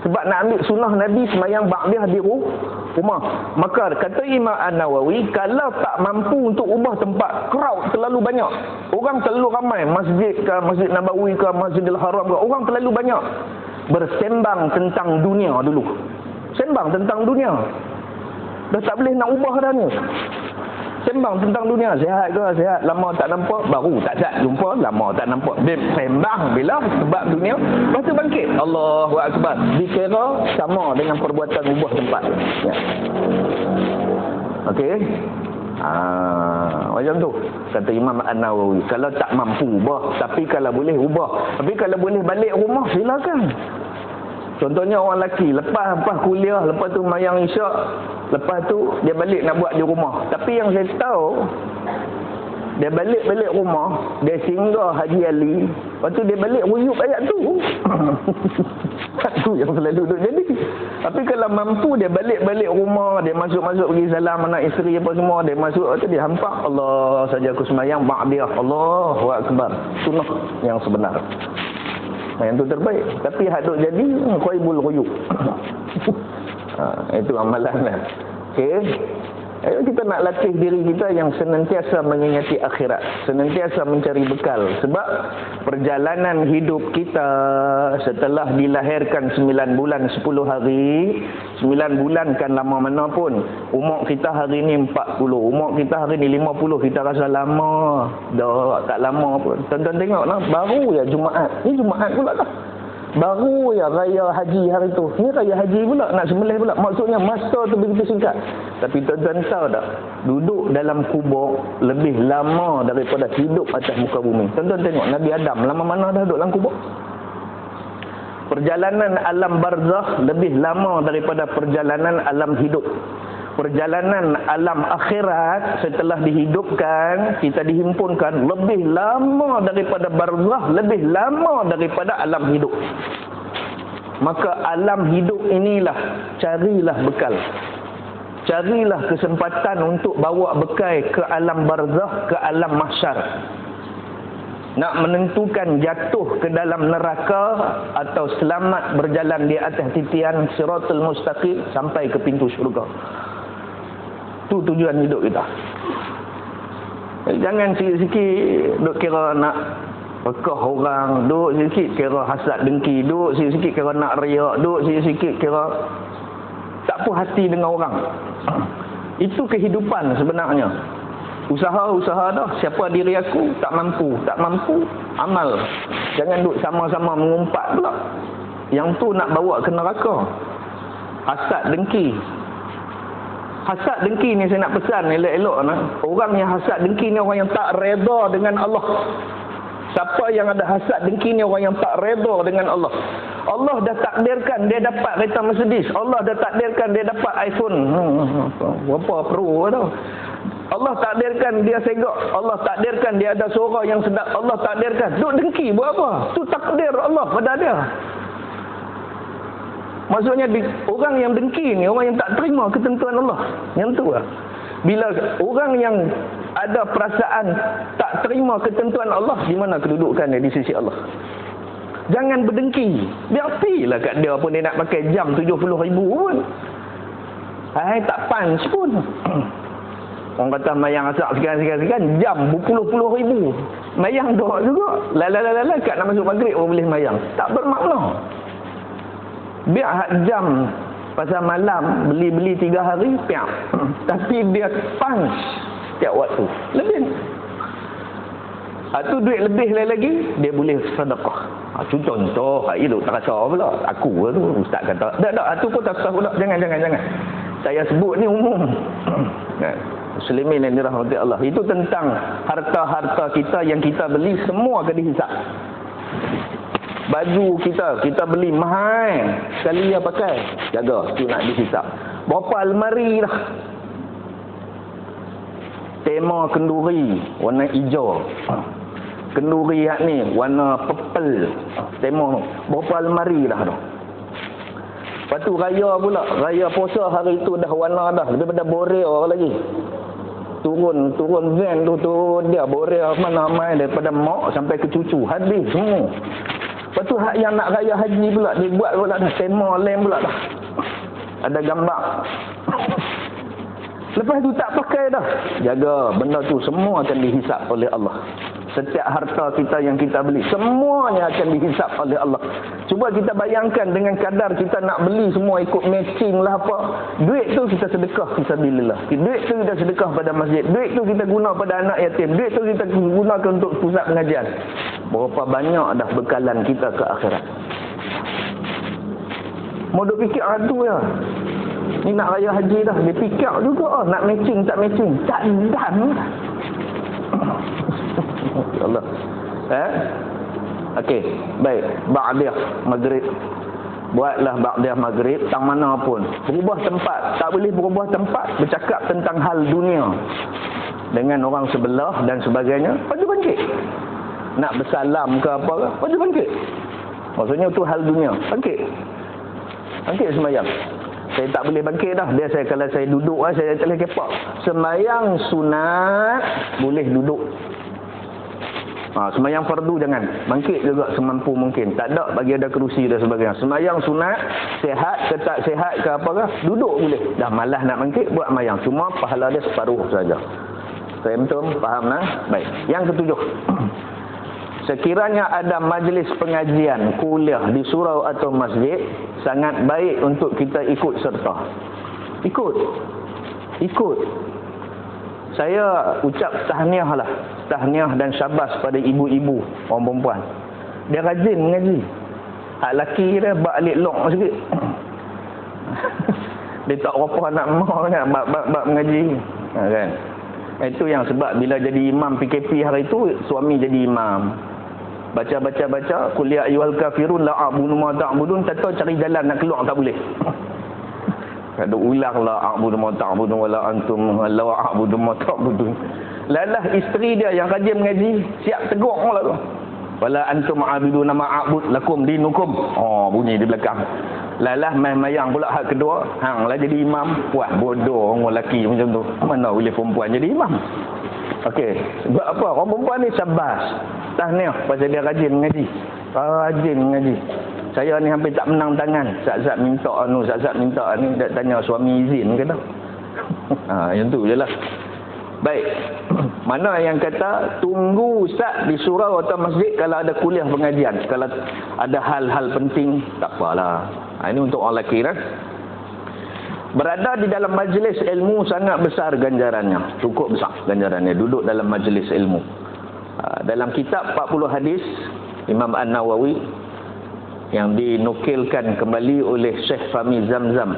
[SPEAKER 1] sebab nak ambil sunnah Nabi sembahyang ba'diyah di rumah, maka kata Imam An-Nawawi, kalau tak mampu untuk ubah tempat, crowd terlalu banyak, orang terlalu ramai, masjid ke, Masjid Nabawi ke, Masjidil Haram ke, orang terlalu banyak, bersembang tentang dunia dulu. Sembang tentang dunia. Dah tak boleh nak ubah dah ni. Sembang tentang dunia, sihat ke, sihat, lama tak nampak, baru tak sihat jumpa, lama tak nampak. Sembang bila sebab dunia, lepas tu bangkit, Allahu Akbar, dikira sama dengan perbuatan ubah tempat. Okey. Macam tu kata Imam An-Nawawi, kalau tak mampu ubah, tapi kalau boleh ubah, tapi kalau boleh balik rumah silakan. Contohnya orang lelaki lepas kuliah, lepas tu mayang isyak, lepas tu dia balik nak buat di rumah. Tapi yang saya tahu, dia balik rumah, dia singgah Haji Ali, lepas tu dia balik ruyuk ayat tu. Tu yang selalu duduk jadi. Tapi kalau mampu dia balik rumah, dia masuk pergi salam anak isteri apa semua, dia masuk tu dia hampak, Allah saja aku sembahyang ba'diyah, Allahu Akbar, sunnah yang sebenar. Yang tu terbaik. Tapi hak duk jadi qaibul ghuyub. Itu amalan lah. Okey. Ayo kita nak latih diri kita yang senantiasa mengingati akhirat, senantiasa mencari bekal. Sebab perjalanan hidup kita setelah dilahirkan 9 bulan 10 hari, 9 bulan kan lama mana pun. Umur kita hari ni 40, umur kita hari ni 50, kita rasa lama. Dah tak lama pun. Tonton tengok lah, baru ya Jumaat. Ni Jumaat pula dah. Baru ya raya haji hari tu. Ni raya haji pula, nak sembelih pula. Maksudnya masa tu begitu singkat. Tapi tuan-tuan tahu tak, duduk dalam kubur lebih lama daripada hidup atas muka bumi. Tuan-tuan tengok Nabi Adam lama mana dah duduk dalam kubur. Perjalanan alam barzakh lebih lama daripada perjalanan alam hidup. Perjalanan alam akhirat setelah dihidupkan, kita dihimpunkan, lebih lama daripada barzakh, lebih lama daripada alam hidup. Maka alam hidup inilah, carilah bekal. Carilah kesempatan untuk bawa bekal ke alam barzakh, ke alam mahsyar. Nak menentukan jatuh ke dalam neraka atau selamat berjalan di atas titian Siratul Mustaqim sampai ke pintu syurga. Itu tujuan hidup kita. Jangan sikit-sikit duk kira nak rekah orang, duk sikit kira hasad dengki, duk sikit kira nak riak, duk sikit kira tak puas hati dengan orang. Itu kehidupan sebenarnya. Usaha dah. Siapa diri aku tak mampu amal. Jangan duk sama-sama mengumpat pula. Yang tu nak bawa ke neraka. Hasad dengki. Hasad dengki ni saya nak pesan elok-elok nak. Orang yang hasad dengki ni orang yang tak redha dengan Allah. Siapa yang ada hasad dengki ni orang yang tak redha dengan Allah. Allah dah takdirkan dia dapat kereta Mercedes. Allah dah takdirkan dia dapat iPhone. Berapa pro tu. Allah takdirkan dia segak. Allah takdirkan dia ada suara yang sedap. Allah takdirkan. Duk dengki buat apa? Tu takdir Allah pada dia. Maksudnya orang yang dengki ni orang yang tak terima ketentuan Allah. Yang tu lah. Bila orang yang ada perasaan tak terima ketentuan Allah, di mana kedudukan dia di sisi Allah? Jangan berdengki. Biar pilah kat dia pun dia nak pakai jam 70,000 pun. Tak punch pun. Orang kata mayang asak sekian-sekian jam berpuluh-puluh ribu. Mayang doa juga. Lala kat nak masuk maghrib orang boleh mayang. Tak bermakna. Biar hak jam pasal malam beli 3 hari piak. Tapi dia punch setiap waktu. Lebih. Tu duit lebih lagi dia boleh sedekah. Contoh hak itu tak rasa pula. Aku tu ustaz kata. Tak tu pun tak sah pula. Jangan. Saya sebut ni umum. Muslimin yang dirahmati Allah. Itu tentang harta-harta kita yang kita beli semua kena dihisap. Baju kita beli mahal, sekali dia pakai, jaga, tu nak dihisap. Berapa almari dah. Tema kenduri warna hijau. Kenduri hak ni warna purple. Tema tu. Berapa almari dah tu. Lepas tu raya pula, raya puasa hari tu dah warna dah, daripada borel lagi. Turun van tu dia borel mana mai daripada mak sampai ke cucu, habis semua. Lepas tu hak yang nak raya haji pula, dia buat pula dah tema lem pula dah. Ada gambar. Lepas tu tak pakai dah. Jaga benda tu semua akan dihisap oleh Allah. Setiap harta kita yang kita beli, semuanya akan dihisap oleh Allah. Cuba kita bayangkan dengan kadar kita nak beli semua ikut matching lah apa. Duit tu kita sedekah fisabilillah. Duit tu kita sedekah pada masjid. Duit tu kita guna pada anak yatim. Duit tu kita gunakan untuk pusat pengajian. Berapa banyak dah bekalan kita ke akhirat. Mau duk fikir tu ya. Ni nak raya haji dah. Dia fikir juga nak matching tak matching. Tak dan. Allah. Okey, baik. Ba'diyah maghrib. Buatlah ba'diyah maghrib tang mana pun. Berubah tempat, tak boleh berubah tempat, bercakap tentang hal dunia dengan orang sebelah dan sebagainya, baju bangkit. Nak bersalam ke apa ke, baju bangkit. Maksudnya tu hal dunia, bangkit. Bangkit sembahyang. Saya tak boleh bangkit dah. Biasa kalau saya duduk saya tak boleh kepak. Sembahyang sunat boleh duduk. Sembahyang fardu jangan. Bangkit juga semampu mungkin. Tak ada bagi ada kerusi dan sebagainya. Sembahyang sunat, sihat ke tak sihat ke apa ke, duduk boleh. Dah malas nak bangkit, buat sembahyang. Cuma pahala dia separuh saja. Saya betul faham nah? Baik. Yang ketujuh. Sekiranya ada majlis pengajian, kuliah di surau atau masjid, sangat baik untuk kita ikut serta. Ikut. Saya ucap tahniah lah. Tahniah dan syabas pada ibu-ibu, orang perempuan. Dia rajin mengaji. Hak laki dia balik lok sikit. Dia tak apa nak mau nak bab mengaji. Kan? Itu yang sebab bila jadi imam PKP hari itu, suami jadi imam. Baca, qul ya ayyuhal kafirun la a'budu ma ta'budun, tak tahu cari jalan nak keluar tak boleh. Ada ulang la a'budu ma ta'budun wala antum la a'budu ma ta'budun. Lalah isteri dia yang rajin mengaji, siap tegur lah tu. Wala antum a'buduna ma a'bud lakum dinukum. Oh, bunyi di belakang. Lalah mayang pula hak kedua, hang lah jadi imam. Puas bodoh orang lelaki macam tu. Mana boleh perempuan jadi imam? Okey, sebab apa? Orang perempuan ni sabas. Tahniah pasal dia rajin mengaji. Rajin mengaji. Saya ni hampir tak menang tangan. Zat-zat minta zat-zat minta ni, tak tanya suami izin ke tak? Yang tu je lah. Baik. Mana yang kata tunggu Ustaz di surau atau masjid kalau ada kuliah pengajian. Kalau ada hal-hal penting, tak apalah. Ini untuk orang lelaki lah. Berada di dalam majlis ilmu sangat besar ganjarannya. Cukup besar ganjarannya. Duduk dalam majlis ilmu. Dalam kitab 40 hadis Imam An-Nawawi yang dinukilkan kembali oleh Syekh Fahmi Zamzam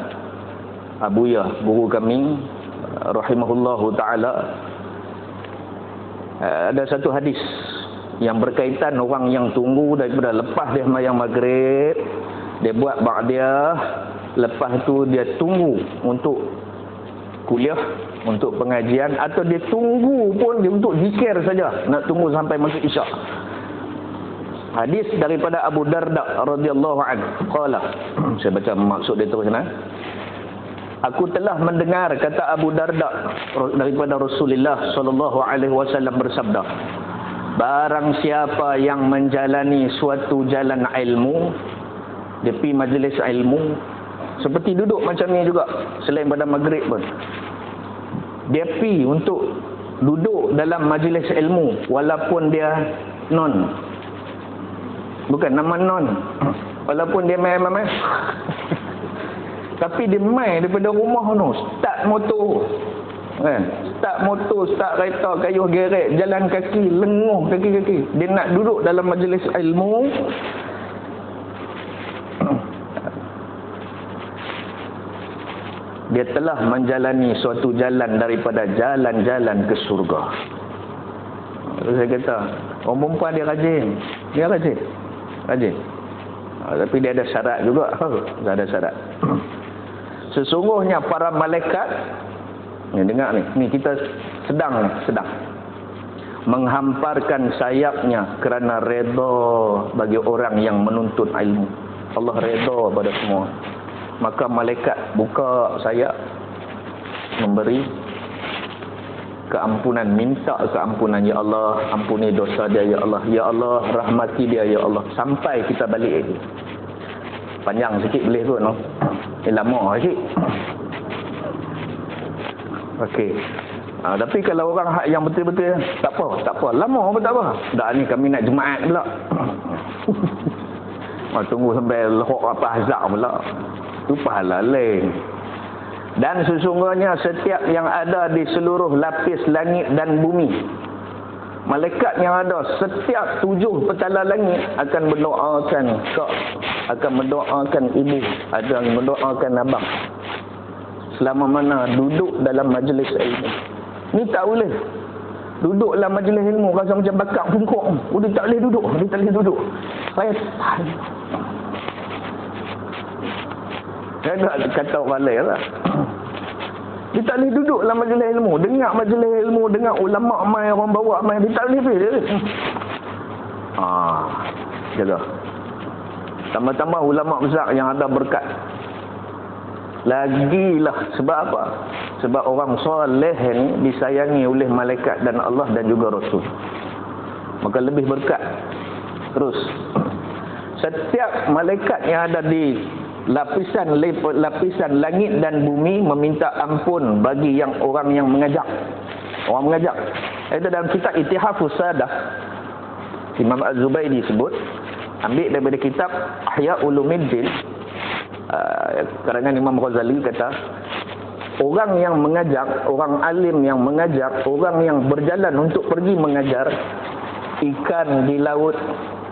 [SPEAKER 1] Abuyah, guru kami rahimahullahu ta'ala, ada satu hadis yang berkaitan orang yang tunggu daripada lepas dia sembahyang maghrib, dia buat ba'diyah, lepas tu dia tunggu untuk kuliah, untuk pengajian, atau dia tunggu pun dia untuk zikir saja, nak tunggu sampai masuk isyak. Hadis daripada Abu Darda radhiyallahu anhu qala, saya baca maksud dia terus sana. Aku telah mendengar, kata Abu Darda, daripada Rasulullah sallallahu alaihi wasallam bersabda, barang siapa yang menjalani suatu jalan ilmu, dia pergi majlis ilmu, seperti duduk macam ni juga, selain pada maghrib pun, dia pergi untuk duduk dalam majlis ilmu, walaupun dia non, bukan nama non, walaupun dia main tapi dia main daripada rumah tu, start motor kan, start motor, start kereta, kayuh geret, jalan kaki, lenguh kaki-kaki, dia nak duduk dalam majlis ilmu. Dia telah menjalani suatu jalan daripada jalan-jalan ke surga. Saya kata, orang perempuan dia rajin. Tapi dia ada syarat juga. Dia ada syarat. Sesungguhnya para malaikat, ni dengar ni kita sedang menghamparkan sayapnya kerana redha bagi orang yang menuntut ilmu. Allah redha pada semua. Maka malaikat buka sayap, memberi keampunan, minta keampunan. Ya Allah, ampuni dosa dia, ya Allah. Ya Allah, rahmati dia, ya Allah. Sampai kita balik lagi. Panjang sikit boleh kot, no? Lama sikit. Okey. Tapi kalau orang yang betul-betul, tak apa. Lama pun tak apa. Dah ni kami nak Jumaat pula. Tunggu sampai lehok apa azab pula. Itu pahala lain. Dan sesungguhnya setiap yang ada di seluruh lapis langit dan bumi, malaikat yang ada setiap 7 petala langit akan mendoakan kau, akan mendoakan ibu, akan mendoakan abang, selama mana duduk dalam majlis ilmu. Ni tak boleh duduk dalam majlis ilmu rasa macam bakar pungkuk. Dia tak boleh duduk. Saya nak kata orang lain lah. Dia tak boleh duduk dalam majlis ilmu, dengar majlis ilmu, dengar ulama mai, orang bawa mai, dia tak boleh pilih. Jaga. Tambah-tambah ulama besar yang ada berkat. Lagilah, sebab apa? Sebab orang soleh ni disayangi oleh malaikat dan Allah dan juga Rasul. Maka lebih berkat. Terus, setiap malaikat yang ada di lapisan langit dan bumi meminta ampun bagi orang yang mengajak. Orang mengajak. Itu dalam kitab Ittihafus Sadah, Imam Az-Zubaydi sebut, ambil daripada kitab Ihya Ulumuddin, karangan Imam Ghazali, kata orang yang mengajak, orang alim yang mengajak, orang yang berjalan untuk pergi mengajar, ikan di laut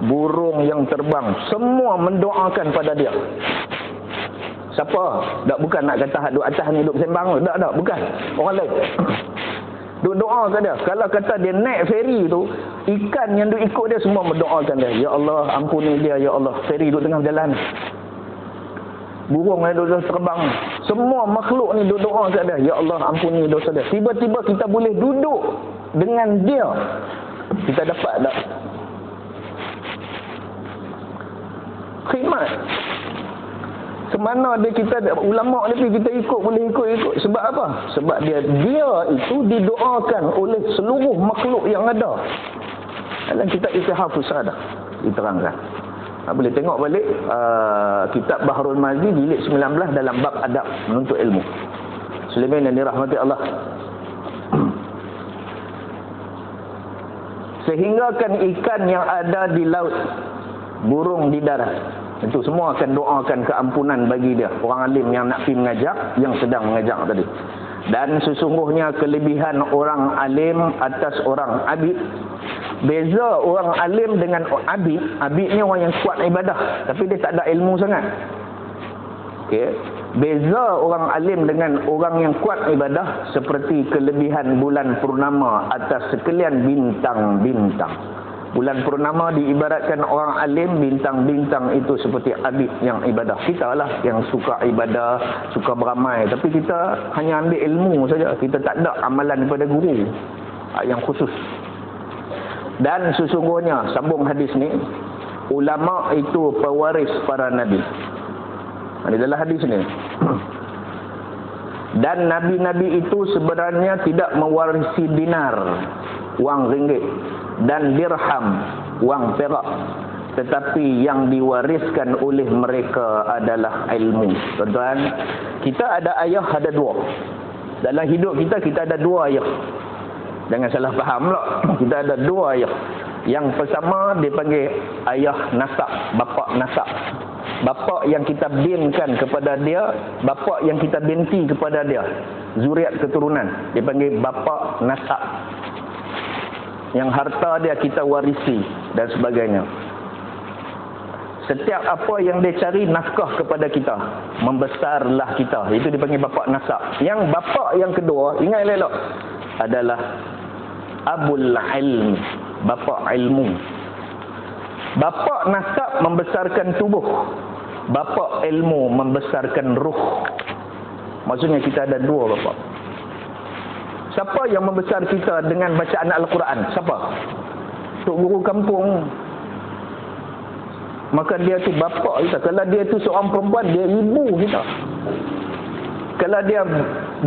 [SPEAKER 1] burung yang terbang, semua mendoakan pada dia. Siapa? Tak, bukan nak kata duduk atas ni duduk sembang. Tak, bukan. Orang lain. Duk doa ke dia. Kalau kata dia naik feri tu, ikan yang duk ikut dia semua mendoakan dia. Ya Allah, ampuni dia, ya Allah. Feri duk tengah jalan. Burung yang duk terbang. Semua makhluk ni duk doa kat dia. Ya Allah, ampuni dosa dia. Tiba-tiba kita boleh duduk dengan dia. Kita dapat tak? Khidmat. Semana dia kita ulama ni kita ikut, boleh ikut. Sebab apa? Sebab dia itu didoakan oleh seluruh makhluk yang ada. Dalam kitab Ittihaf Fusadah diterangkan. Boleh tengok balik kitab Bahrul Mazi jilid 19 dalam bab adab menuntut ilmu. Sulaiman yang dirahmati Allah. Sehinggakan ikan yang ada di laut, burung di darat, itu semua akan doakan keampunan bagi dia. Orang alim yang nak pergi mengajak, yang sedang mengajak tadi. Dan sesungguhnya kelebihan orang alim atas orang abid. Beza orang alim dengan abid. Abid ni orang yang kuat ibadah, tapi dia tak ada ilmu sangat. Okey. Beza orang alim dengan orang yang kuat ibadah seperti kelebihan bulan purnama atas sekalian bintang-bintang. Bulan purnama diibaratkan orang alim, bintang-bintang itu seperti abid yang ibadah. Kita lah yang suka ibadah, suka beramai, tapi kita hanya ambil ilmu saja. Kita tak ada amalan daripada guru yang khusus. Dan sesungguhnya, sambung hadis ni, ulama itu pewaris para nabi. Ini adalah hadis ni. Dan nabi-nabi itu sebenarnya tidak mewarisi dinar, wang ringgit, dan dirham, wang perak, tetapi yang diwariskan oleh mereka adalah ilmu. Tuan-tuan, kita ada ayah, ada dua. Dalam hidup kita ada dua ayah. Jangan salah faham pula. Kita ada dua ayah. Yang pertama dipanggil ayah nasab, bapa nasab. Bapa yang kita binkan kepada dia, bapa yang kita binti kepada dia, zuriat keturunan, dipanggil bapa nasab. Yang harta dia kita warisi dan sebagainya. Setiap apa yang dia cari nafkah kepada kita, membesarlah kita, itu dipanggil bapa nasab. Yang bapa yang kedua, ingat elok, adalah abul ilm, bapa ilmu. Bapa nasab membesarkan tubuh, bapa ilmu membesarkan ruh. Maksudnya kita ada dua bapa. Siapa yang membesar kita dengan bacaan Al-Quran? Siapa? Tok guru kampung. Maka dia tu bapa kita. Kalau dia tu seorang perempuan, dia ibu kita. Kalau dia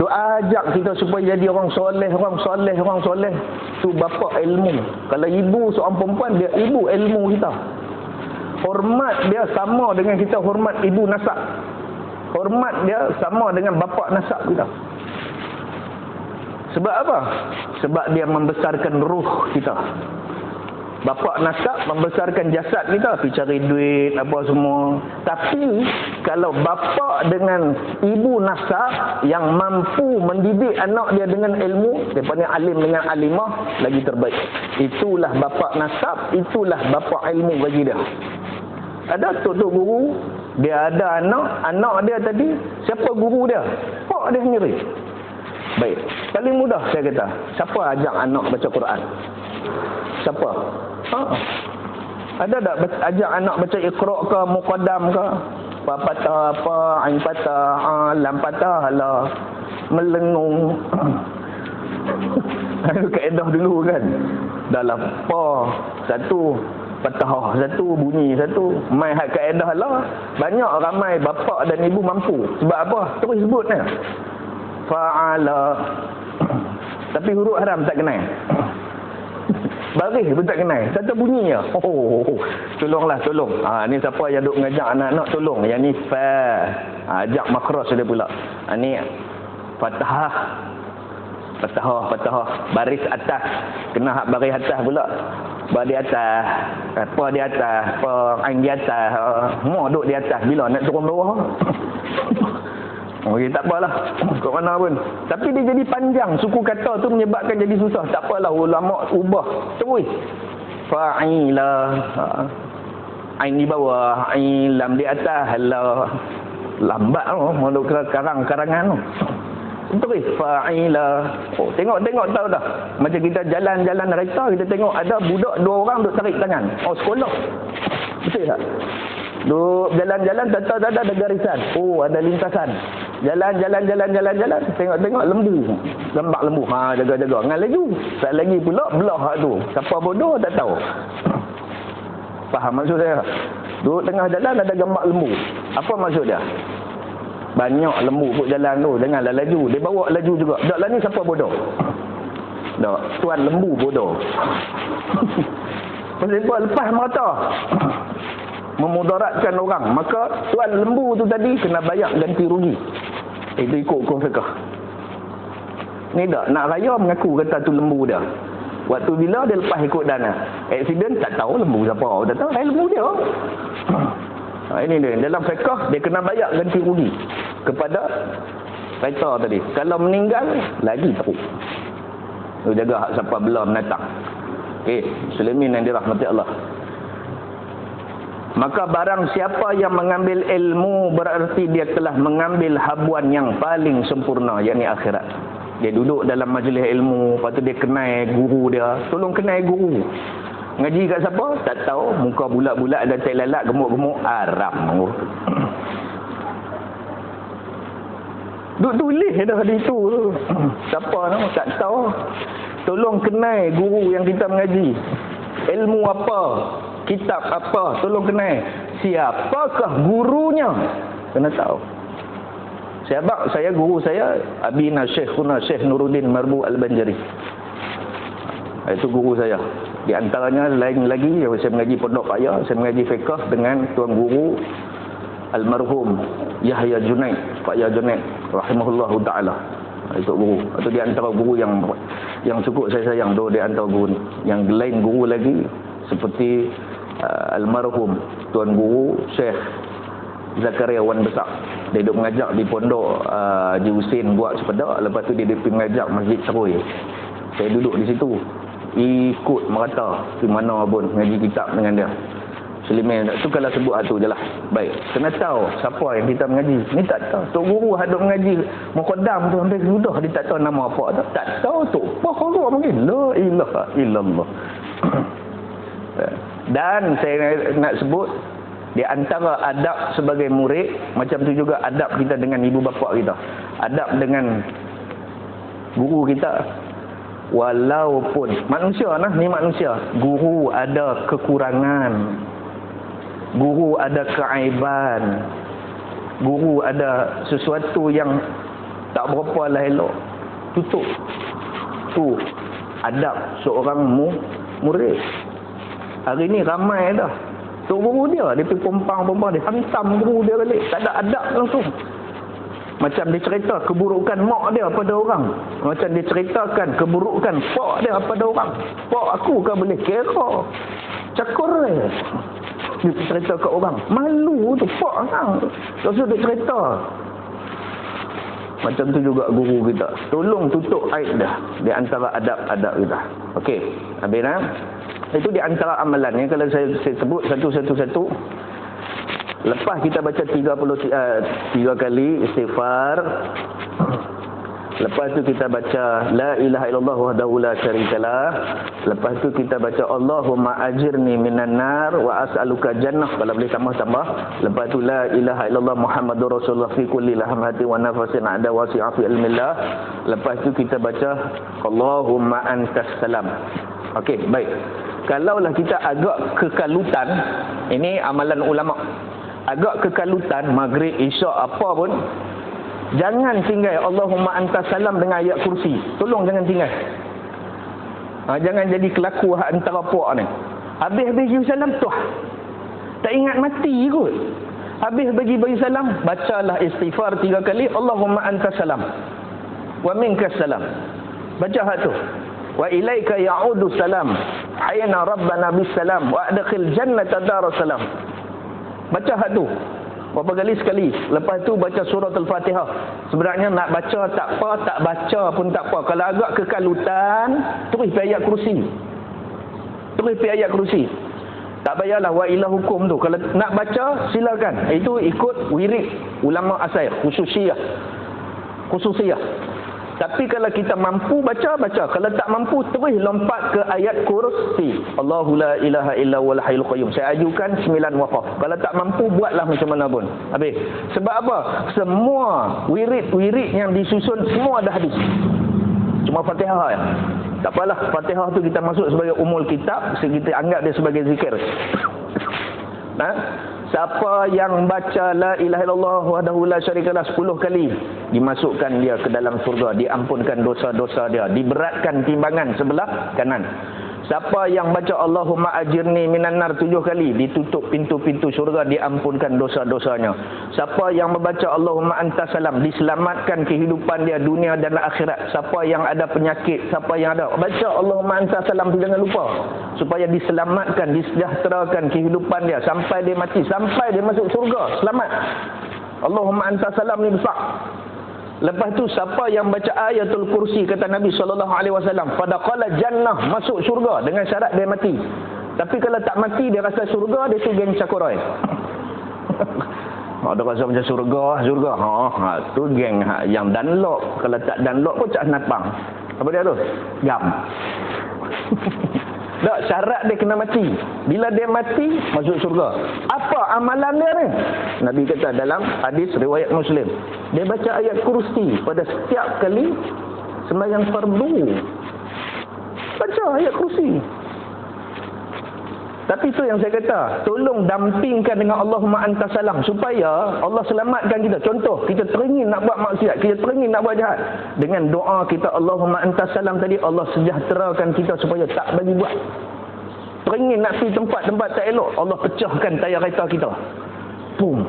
[SPEAKER 1] doa ajak kita supaya jadi orang soleh, tu bapa ilmu. Kalau ibu seorang perempuan, dia ibu ilmu kita. Hormat dia sama dengan kita hormat ibu nasab. Hormat dia sama dengan bapa nasab kita. Sebab apa? Sebab dia membesarkan ruh kita. Bapa nasab membesarkan jasad kita, pergi cari duit apa semua. Tapi kalau bapa dengan ibu nasab yang mampu mendidik anak dia dengan ilmu, daripada alim dengan alimah, lagi terbaik. Itulah bapa nasab, itulah bapa ilmu bagi dia. Ada tok guru, dia ada anak dia tadi, siapa guru dia? Pak dia sendiri. Baik, paling mudah saya kata, siapa ajak anak baca Quran? Siapa? Ada tak ajak anak baca Iqra ke, Muqaddam ke? Patah apa, ain patah, lam patah lah, melengung. Kaedah dulu kan. Dalam pa satu, patah satu, bunyi satu, mai hak kaedah lah. Banyak ramai bapa dan ibu mampu. Sebab apa? Terus sebutnya. Fa'ala. Tapi huruf haram tak kenal. Baris pun tak kenal. Satu bunyi je. Tolonglah, tolong. Ni siapa yang duk mengajak anak-anak, tolong. Yang ni fa. Ajak makros dia pula. Ni fathah. Fathah. Baris atas. Kena hak baris atas pula. Baris atas. Apa di atas. Apa ain di atas. Semua duk di atas. Bila nak turun bawah? Okey, tak apalah. Kat mana pun. Tapi dia jadi panjang. Suku kata tu menyebabkan jadi susah. Tak apalah, ulama ubah terus. fa'ila, ain di bawah, ain lam di atas, la lambat tu karangan tu. Terus fa'ila. Oh, tengok tahu dah. Macam kita jalan-jalan kereta, kita tengok ada budak 2 orang duk tarik tangan. Oh, sekolah. Betul tak? Duk jalan-jalan, tak ada garisan. Oh, ada lintasan. Jalan. Tengok lembu. Lembak lembu. Jaga-jaga. Ngan laju. Tak lagi pula belah hak tu. Siapa bodoh tak tahu. Faham maksud saya? Duduk tengah jalan ada gambar lembu. Apa maksud dia? Banyak lembu pun jalan tu. Janganlah laju. Dia bawa laju juga. Tak lah ni siapa bodoh? Tak. Tuan lembu bodoh. Sebab lepas mata memudaratkan orang, maka tuan lembu tu tadi kena bayar ganti rugi. Itu ikut hukum fiqh. Ni tak nak raya mengaku kata tu lembu dia. Waktu bila dia lepas ikut dana, aksiden tak tahu lembu siapa, tak tahu lembu dia. Ini dia dalam fiqh, dia kena bayar ganti rugi kepada kereta tadi. Kalau meninggal lagi teruk. Tu jaga hak siapa belah menatang. Okey, muslimin yang dirahmati Allah. Maka barang siapa yang mengambil ilmu berarti dia telah mengambil habuan yang paling sempurna, yakni akhirat. Dia duduk dalam majlis ilmu, lepas tu dia kenal guru dia. Tolong kenal guru. Ngaji kat siapa? Tak tahu. Muka bulat-bulat ada tai lalat, gemuk-gemuk, aram. Duk tulis dah di tu. Siapa nama? Tak tahu. Tolong kenal guru yang kita mengaji. Ilmu apa? Kitab apa? Tolong kenal. Siapakah gurunya? Kena tahu. Sebab saya guru saya Abina Syekhuna Syekh Nuruddin Marbu Al-Banjari. Itu guru saya. Di antaranya lain lagi saya mengaji pondok raya, saya mengaji fiqh dengan tuan guru almarhum Yahya Junaid, Pak Yahya Junaid rahimahullahu taala. Itu guru. Itu di antara guru yang cukup saya sayang tu, di antara guru ni. Yang lain guru lagi seperti almarhum tuan guru Syekh Zakaria Wan Besar. Dia duduk mengajak di pondok Haji Husin buat sepeda. Lepas tu dia pergi mengajak Masjid Serui. Saya duduk di situ, ikut merata di mana pun mengaji kitab dengan dia. Muslimin tu kalau sebut tu je lah. Baik, kena tahu siapa yang kita mengaji. Ni tak tahu. Tok guru hadap mengaji muqaddam tu hampir sudah dia tak tahu nama apa tu. Tak tahu tu. Apa guru mungkin la ilaha illallah. Dan saya nak sebut di antara adab sebagai murid, macam tu juga adab kita dengan ibu bapa kita. Adab dengan guru kita. Walaupun manusia nah, ni manusia. Guru ada kekurangan. Guru ada keaiban. Guru ada sesuatu yang tak berapa lah elok. Tutup. Tu adab seorang murid. Hari ni ramai dah. Tok guru dia pergi pompang-pompang, dia hantam guru dia balik. Tak ada adab langsung. Macam dia cerita keburukan mak dia pada orang. Macam dia ceritakan keburukan pak dia pada orang. Pak aku kan boleh kira. Cakur dia. Dia cerita ke orang. Malu tu pak kan. Lepas dia cerita. Macam tu juga guru kita. Tolong tutup aib dah. Di antara adab-adab kita. Okey. Habis dah. Itu di antara amalan ni. Kalau saya sebut satu-satu. Lepas kita baca 3 kali istighfar. Lepas tu kita baca la ilaha illallah wahdahu la syarikalah. Lepas tu kita baca Allahumma ajirni minan nar wa as'aluka jannah. Kalau boleh tambah-tambah. Lepas tu la ilaha illallah Muhammadur Rasulullah fi kulli lahmati wa nafasin ada wasi'a fi ilmillah. Lepas tu kita baca Allahumma antas salam. Okey, baik. Kalaulah kita agak kekalutan, ini amalan ulama. Agak kekalutan maghrib, isyak apa pun, jangan tinggal Allahumma antas salam dengan ayat kursi. Tolong jangan tinggal. Jangan jadi kelaku antara puak ni. Habis-habis salam tuh. Tak ingat mati kot. Habis bagi salam, bacalah istighfar 3 kali, Allahumma antas salam wa minkas salam. Baca hak tu. Wa ilaika ya'udu salam. Hayna rabbana bis salam wa adkhil jannata darus salam. Baca hak tu. Berapa kali sekali. Lepas tu baca surah Al-Fatihah. Sebenarnya nak baca tak apa, tak baca pun tak apa. Kalau agak kekalutan, terus ayat kursi. Terus pergi ayat kursi. Tak payahlah wa ilahukum tu. Kalau nak baca, silakan. Itu ikut wirid ulama asal, khususiyah. Tapi kalau kita mampu baca, baca. Kalau tak mampu, terus lompat ke ayat kursi. Allahu la ilaha illa wal hayyul qayyum. Saya ajukan 9 waqaf. Kalau tak mampu, buatlah macam mana pun. Habis. Sebab apa? Semua wirid yang disusun, semua ada hadis. Cuma Fatihah ya. Tak apalah, Fatihah tu kita masuk sebagai umul kitab, kita anggap dia sebagai zikir. Siapa yang baca la ilaha illallah wahdahu la syarikalah 10 kali, dimasukkan dia ke dalam surga, diampunkan dosa-dosa dia, diberatkan timbangan sebelah kanan. Siapa yang baca Allahumma ajirni minan nar 7 kali, ditutup pintu-pintu syurga, diampunkan dosa-dosanya. Siapa yang membaca Allahumma anta salam, diselamatkan kehidupan dia dunia dan akhirat. Siapa yang ada penyakit, siapa yang ada, baca Allahumma anta salam tu jangan lupa, supaya diselamatkan, disejahterakan kehidupan dia sampai dia mati, sampai dia masuk syurga selamat. Allahumma anta salam ni besar. Lepas tu siapa yang baca ayatul kursi, kata Nabi SAW, fadaqala jannah, masuk syurga dengan syarat dia mati. Tapi kalau tak mati, dia rasa syurga, dia tu geng cakurai. Dia rasa macam syurga. Tu geng yang danlok. Kalau tak danlok pun cak napang. Apa dia tu? Gam. Tak, syarat dia kena mati. Bila dia mati, masuk syurga. Apa amalan dia ni? Nabi kata dalam hadis riwayat Muslim, dia baca ayat kursi pada setiap kali sembahyang fardu. Baca ayat kursi. Tapi itu yang saya kata, tolong dampingkan dengan Allahumma anta salam, supaya Allah selamatkan kita. Contoh, kita teringin nak buat maksiat, kita teringin nak buat jahat. Dengan doa kita Allahumma anta salam tadi, Allah sejahterakan kita supaya tak bagi buat. Teringin nak pergi tempat-tempat tak elok, Allah pecahkan tayar kereta kita. Boom.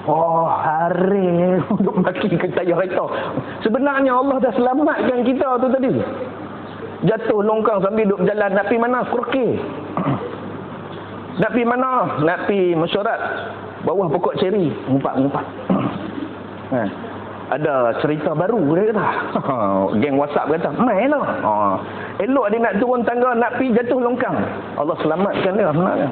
[SPEAKER 1] Oh, hari untuk maki ke tayar kereta. Sebenarnya Allah dah selamatkan kita tu tadi. Jatuh longkang sambil duduk jalan, nak pergi mana? Kurki. Nak pergi mana? Nak pergi mesyuarat bawah pokok ceri, ngumpat. Ada cerita baru dia kata. Geng WhatsApp kata, mai lah. Elok dia nak turun tangga, nak pergi jatuh longkang. Allah selamatkan dia sebenarnya.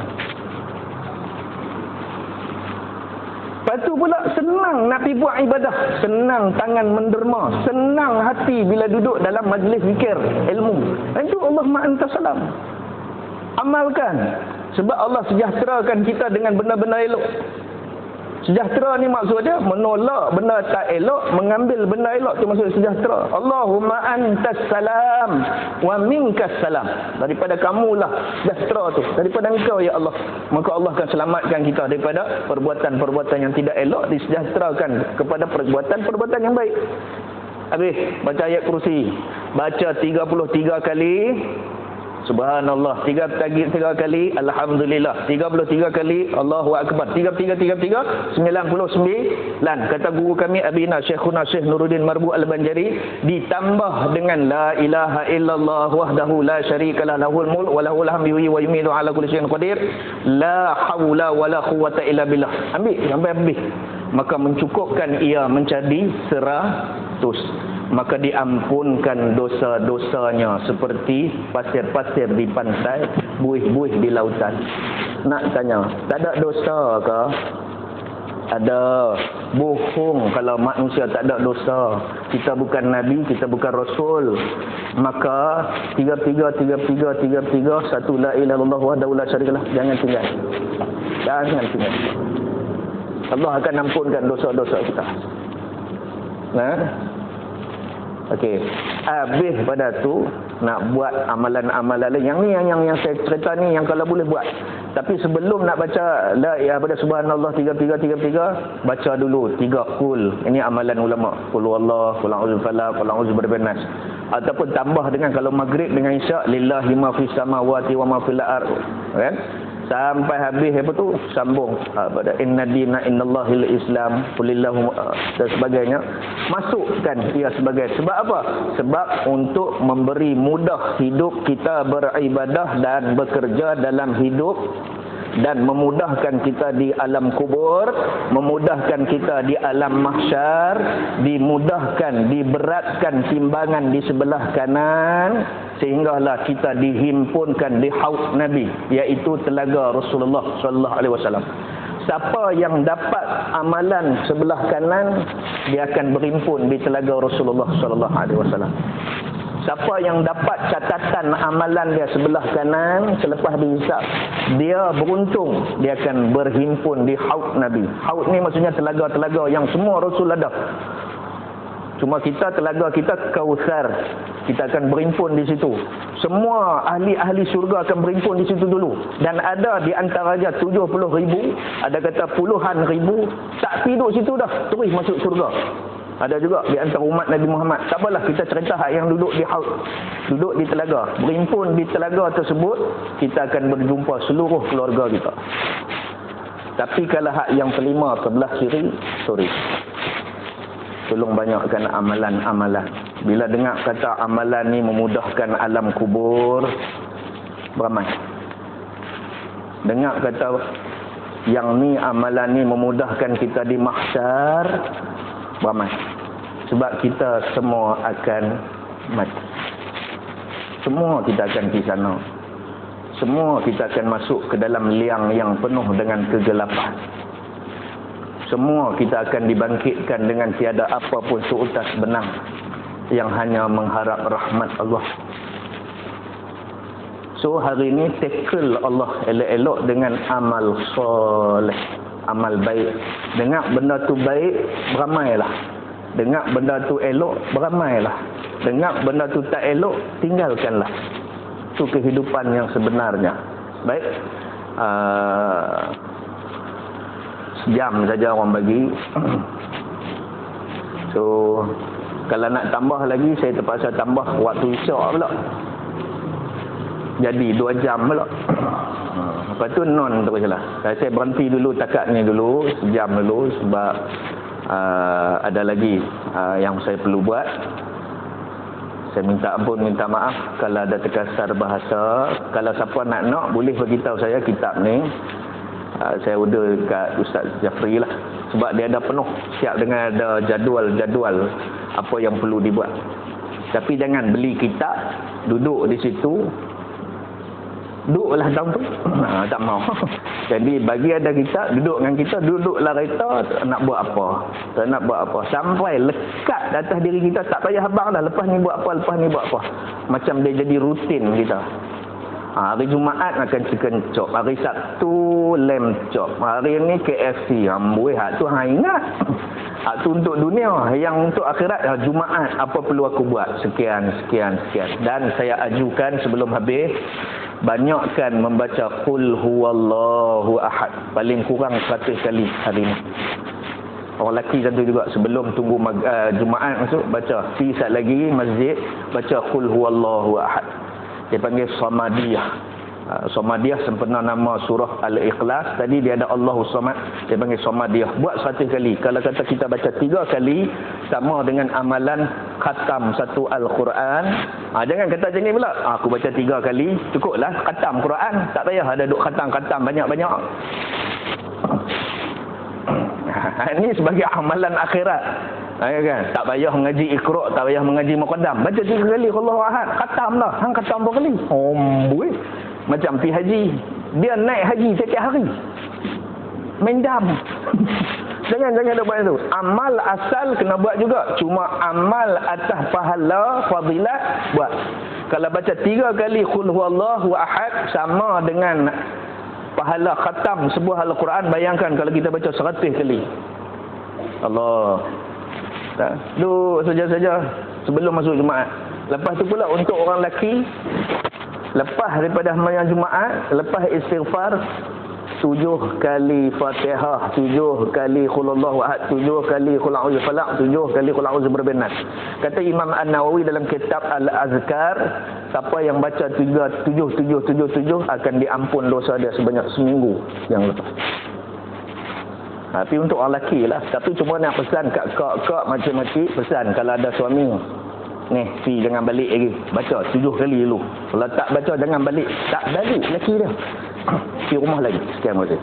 [SPEAKER 1] Lepas tu pula senang nak pergi buat ibadah, senang tangan menderma, senang hati bila duduk dalam majlis zikir ilmu. Itu Allahumma anta salam. Amalkan. Sebab Allah sejahterakan kita dengan benda-benda elok. Sejahtera ni maksud dia menolak benda tak elok, mengambil benda elok, tu maksud sejahtera. Allahumma antas salam wa minkas salam. Daripada kamulah sejahtera tu, daripada engkau ya Allah. Maka Allah akan selamatkan kita daripada perbuatan-perbuatan yang tidak elok, disejahterakan kepada perbuatan-perbuatan yang baik. Habis baca ayat kursi, baca 33 kali Subhanallah, 33 kali Alhamdulillah, 33 kali Allahu Akbar, 33, 99. Kata guru kami Abina Syekhuna Syekh Nuruddin Marbu Al-Banjari, ditambah dengan la ilaha illallah wahdahu la syarikalah lahul mulk wa lahul hamdu wa yumiitu ala kulli syai'in qadir, la haula wala quwwata illa billah. Ambil sampai habis. Maka mencukupkan ia menjadi 100. Maka diampunkan dosa-dosanya seperti pasir-pasir di pantai, buih-buih di lautan. Nak tanya, tak ada dosa ke? Ada. Bohong kalau manusia tak ada dosa. Kita bukan Nabi, kita bukan Rasul. Maka 33, satu la ilaha illallah wahdahu la syarikalah. Jangan tinggal. Jangan tinggal. Allah akan ampunkan dosa-dosa kita. Okey, habis pada tu nak buat amalan-amalan lain. Yang ni yang saya cerita ni yang kalau boleh buat. Tapi sebelum nak baca la ilaha pada subhanallah 33, baca dulu 3 qul. Ini amalan ulama. Qul huwallahu, qul a'udzu falaq, qul a'udzu birabbin nas. Ataupun tambah dengan kalau maghrib dengan isyak lillahi ma fis samawati wa ma fil ardh. Kan? Sampai habis apa tu sambung pada inna dina innallahil islam qulillahu dan sebagainya, masukkan ia sebagai sebab apa? Sebab untuk memberi mudah hidup kita beribadah dan bekerja dalam hidup dan memudahkan kita di alam kubur, memudahkan kita di alam mahsyar, dimudahkan, diberatkan timbangan di sebelah kanan, sehinggalah kita dihimpunkan di haud Nabi, iaitu telaga Rasulullah sallallahu alaihi wasallam. Siapa yang dapat amalan sebelah kanan, dia akan berhimpun di telaga Rasulullah sallallahu alaihi wasallam. Siapa yang dapat catatan amalan dia sebelah kanan, selepas dihisap, dia beruntung, dia akan berhimpun di haud Nabi. Haud ni maksudnya telaga-telaga yang semua Rasul ada. Cuma kita, telaga kita Kautsar, kita akan berhimpun di situ. Semua ahli-ahli syurga akan berhimpun di situ dulu. Dan ada di antaranya 70,000, ada kata puluhan ribu, tak tidur situ dah, terus masuk syurga. Ada juga di antara umat Nabi Muhammad. Tak apalah, kita cerita hak yang duduk di haud, duduk di telaga, berhimpun di telaga tersebut, kita akan berjumpa seluruh keluarga kita. Tapi kalau hak yang kelima sebelah kiri, sorry, tolong banyakkan amalan-amalan. Bila dengar kata amalan ni memudahkan alam kubur, beramai. Dengar kata yang ni amalan ni memudahkan kita di mahsyar, beramai. Sebab kita semua akan mati. Semua kita akan pergi sana. Semua kita akan masuk ke dalam liang yang penuh dengan kegelapan. Semua kita akan dibangkitkan dengan tiada apa pun seutas benang, yang hanya mengharap rahmat Allah. So hari ini tackle Allah elok-elok dengan amal soleh, amal baik. Dengar benda tu baik, beramailah. Dengar benda tu elok, beramailah. Dengar benda tu tak elok, tinggalkanlah. Itu kehidupan yang sebenarnya. Baik, sejam saja orang bagi. So kalau nak tambah lagi, saya terpaksa tambah waktu isyak pula, jadi 2 jam pula. Lepas tu non terus lah. Saya berhenti dulu takat ni dulu, sejam dulu, sebab ada lagi yang saya perlu buat. Saya minta ampun, minta maaf kalau ada terkasar bahasa. Kalau siapa nak boleh beritahu saya kitab ni. Saya order kat Ustaz Jafri lah, sebab dia ada penuh, siap dengan ada jadual-jadual apa yang perlu dibuat. Tapi jangan beli kitab, duduk di situ, duduklah dalam tu, tak mau. Jadi bagi ada kitab, duduk dengan kita, duduklah kereta, nak buat apa, tak nak buat apa, sampai lekat di atas diri kita, tak payah abang dah, lepas ni buat apa, lepas ni buat apa. Macam dia jadi rutin kita. Hari Jumaat makan chicken chop, hari Sabtu lamb chop, hari ni KFC. Amboi, hak tu ingat. Hak tu untuk dunia, yang untuk akhirat, Jumaat apa perlu aku buat, sekian. Dan saya ajukan sebelum habis, banyakkan membaca Qul huwallahu ahad, paling kurang 100 kali hari ni. Orang lelaki tentu juga, sebelum tunggu Jumaat masuk, baca. Pergi saat lagi masjid, baca Qul huwallahu ahad. Dia panggil Samadiyah. Samadiyah sempena nama surah Al-Ikhlas. Tadi dia ada Allahu Samad, dia panggil Samadiyah. Buat 100 kali. Kalau kata kita baca 3 kali, sama dengan amalan khatam satu Al-Quran. Jangan kata macam ni pula, aku baca 3 kali, cukuplah khatam Quran. Tak payah ada duk khatam-khatam banyak-banyak. Ini sebagai amalan akhirat. Kan? Tak payah mengaji Iqra', tak payah mengaji Muqaddam. Baca 3 kali Allahu Ahad, khatam lah. Hang khatam berapa kali? Boy. Macam pergi haji, dia naik haji setiap hari. Main dam. Jangan ada buat itu. Amal asal kena buat juga. Cuma amal atas pahala fadilat buat. Kalau baca 3 kali Qul huwallahu ahad, sama dengan pahala khatam sebuah Al-Quran. Bayangkan kalau kita baca 100 kali. Allah. Duduk saja-saja sebelum masuk Jumaat. Lepas tu pula untuk orang lelaki, lepas daripada sembahyang Jumaat, lepas istighfar 7 kali Fatihah, 7 kali Qul huwallahu ahad, 7 kali Qul a'udzu falaq, 7 kali Qul a'udzu birabbin nas. Kata Imam An-Nawawi dalam kitab Al-Azkar, siapa yang baca 7 akan diampun dosa dia sebanyak seminggu yang lepas. Tapi untuk orang lelaki lah. Tapi cuma nak pesan kat kak-kak macam-macam, pesan kalau ada suami, ni, jangan balik lagi. Baca 7 kali dulu. Kalau tak baca, jangan balik. Tak balik lelaki dia. Di rumah lagi sekian masa.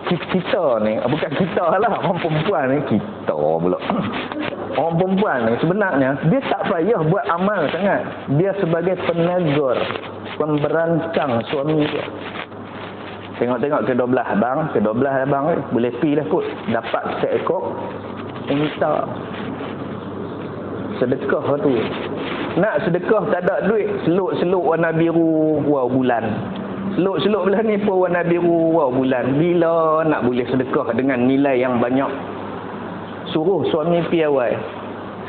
[SPEAKER 1] Kita ni, bukan kita lah, orang perempuan ni, kita pula. Orang perempuan ni sebenarnya dia tak payah buat amal sangat. Dia sebagai penegur, pemberancang suami dia. Tengok-tengok ke-12 abang, abang boleh pi lah kot, dapat seekor unta. Sedekah tu. Nak sedekah tak ada duit, seluk-seluk warna biru wow bulan. Seluk-seluk belah ni pun warna biru wow bulan. Bila nak boleh sedekah dengan nilai yang banyak? Suruh suami piawai.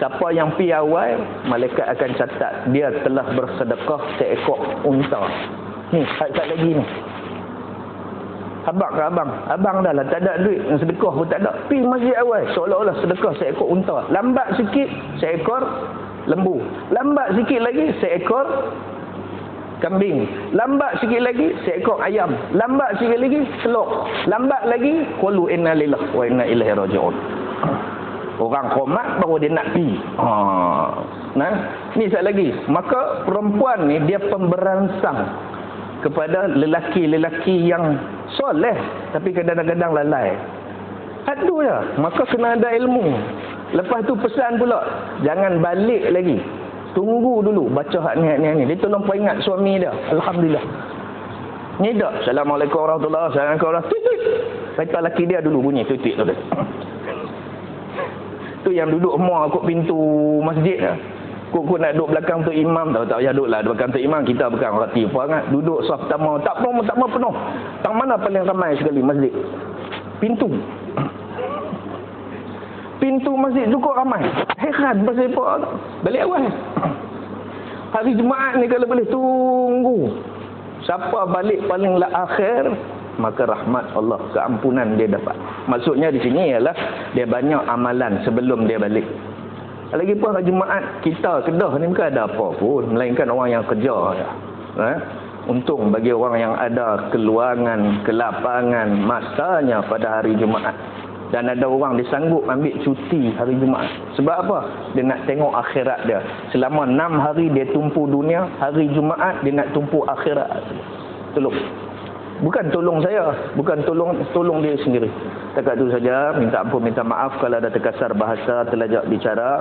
[SPEAKER 1] Siapa yang piawai, malaikat akan catat dia telah bersedekah seekor unta. Ni, sat lagi ni. Abang dah lah tak ada duit, sedekah pun tak ada. Pi masjid awal, seolah-olah sedekah seekor unta. Lambat sikit, seekor lembu. Lambat sikit lagi, seekor kambing. Lambat sikit lagi, seekor ayam. Lambat sikit lagi, telur. Lambat lagi, qalu inna lillahi wa inna ilaihi raji'un. Orang komat baru dia nak pi. Nah, ni sat lagi. Maka perempuan ni dia pemberansang kepada lelaki-lelaki yang soleh tapi kadang-kadang lalai. Aduh ya, maka kena ada ilmu. Lepas tu pesan pula, jangan balik lagi. Tunggu dulu baca hak ni. Dia tolong peringat suami dia. Alhamdulillah. Ni dak. Assalamualaikum warahmatullahi wabarakatuh. Tuit. Baca laki dia dulu bunyi tuit tu. Tu yang duduk semua kat pintu masjid dah. Kok nak duduk belakang tu imam tak payah duduk lah belakang tu imam, kita bukan rati apa sangat, duduk saf pertama tak mau penuh. Tang mana paling ramai sekali masjid? Pintu masjid cukup ramai. Heran pasal apa? Balik awal. Hari Jumaat ni kalau boleh tunggu. Siapa balik paling akhir, maka rahmat Allah, keampunan dia dapat. Maksudnya di sini ialah dia banyak amalan sebelum dia balik. Lagipun hari Jumaat kita Kedah ni bukan ada apa pun, melainkan orang yang kerja ya. Untung bagi orang yang ada keluangan, kelapangan masanya pada hari Jumaat. Dan ada orang disanggup ambil cuti hari Jumaat. Sebab apa? Dia nak tengok akhirat dia. Selama 6 hari dia tumpu dunia, hari Jumaat dia nak tumpu akhirat. Tolong. Bukan tolong saya, bukan tolong dia sendiri. Takat itu saja, minta ampun, minta maaf kalau ada terkasar bahasa, terlajak bicara.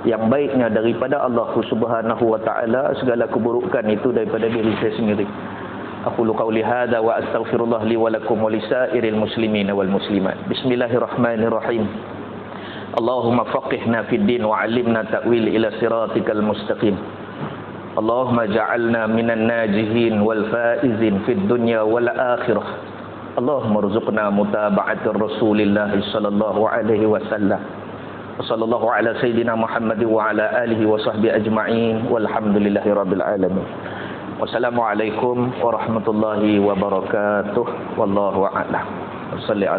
[SPEAKER 1] Yang baiknya daripada Allah Subhanahu wa taala, segala keburukan itu daripada diri saya sendiri. Aqulu qawli hadza wa astaghfirullah li wa lakum wa lisairil muslimin wal muslimat. Bismillahirrahmanirrahim. Allahumma faqihna fid din wa 'allimna ta'wil ila siratikal mustaqim. Allahumma ja'alna minan najihin wal faizin fid dunya wal akhirah. Allahumma rzuqna mutaba'atir Rasulillah sallallahu alaihi wasallam. Sallallahu ala sayyidina Muhammad wa ala alihi wa sahbihi ajma'in walhamdulillahi rabbil alamin. Wassalamualaikum warahmatullahi wabarakatuh. Wallahu a'lam.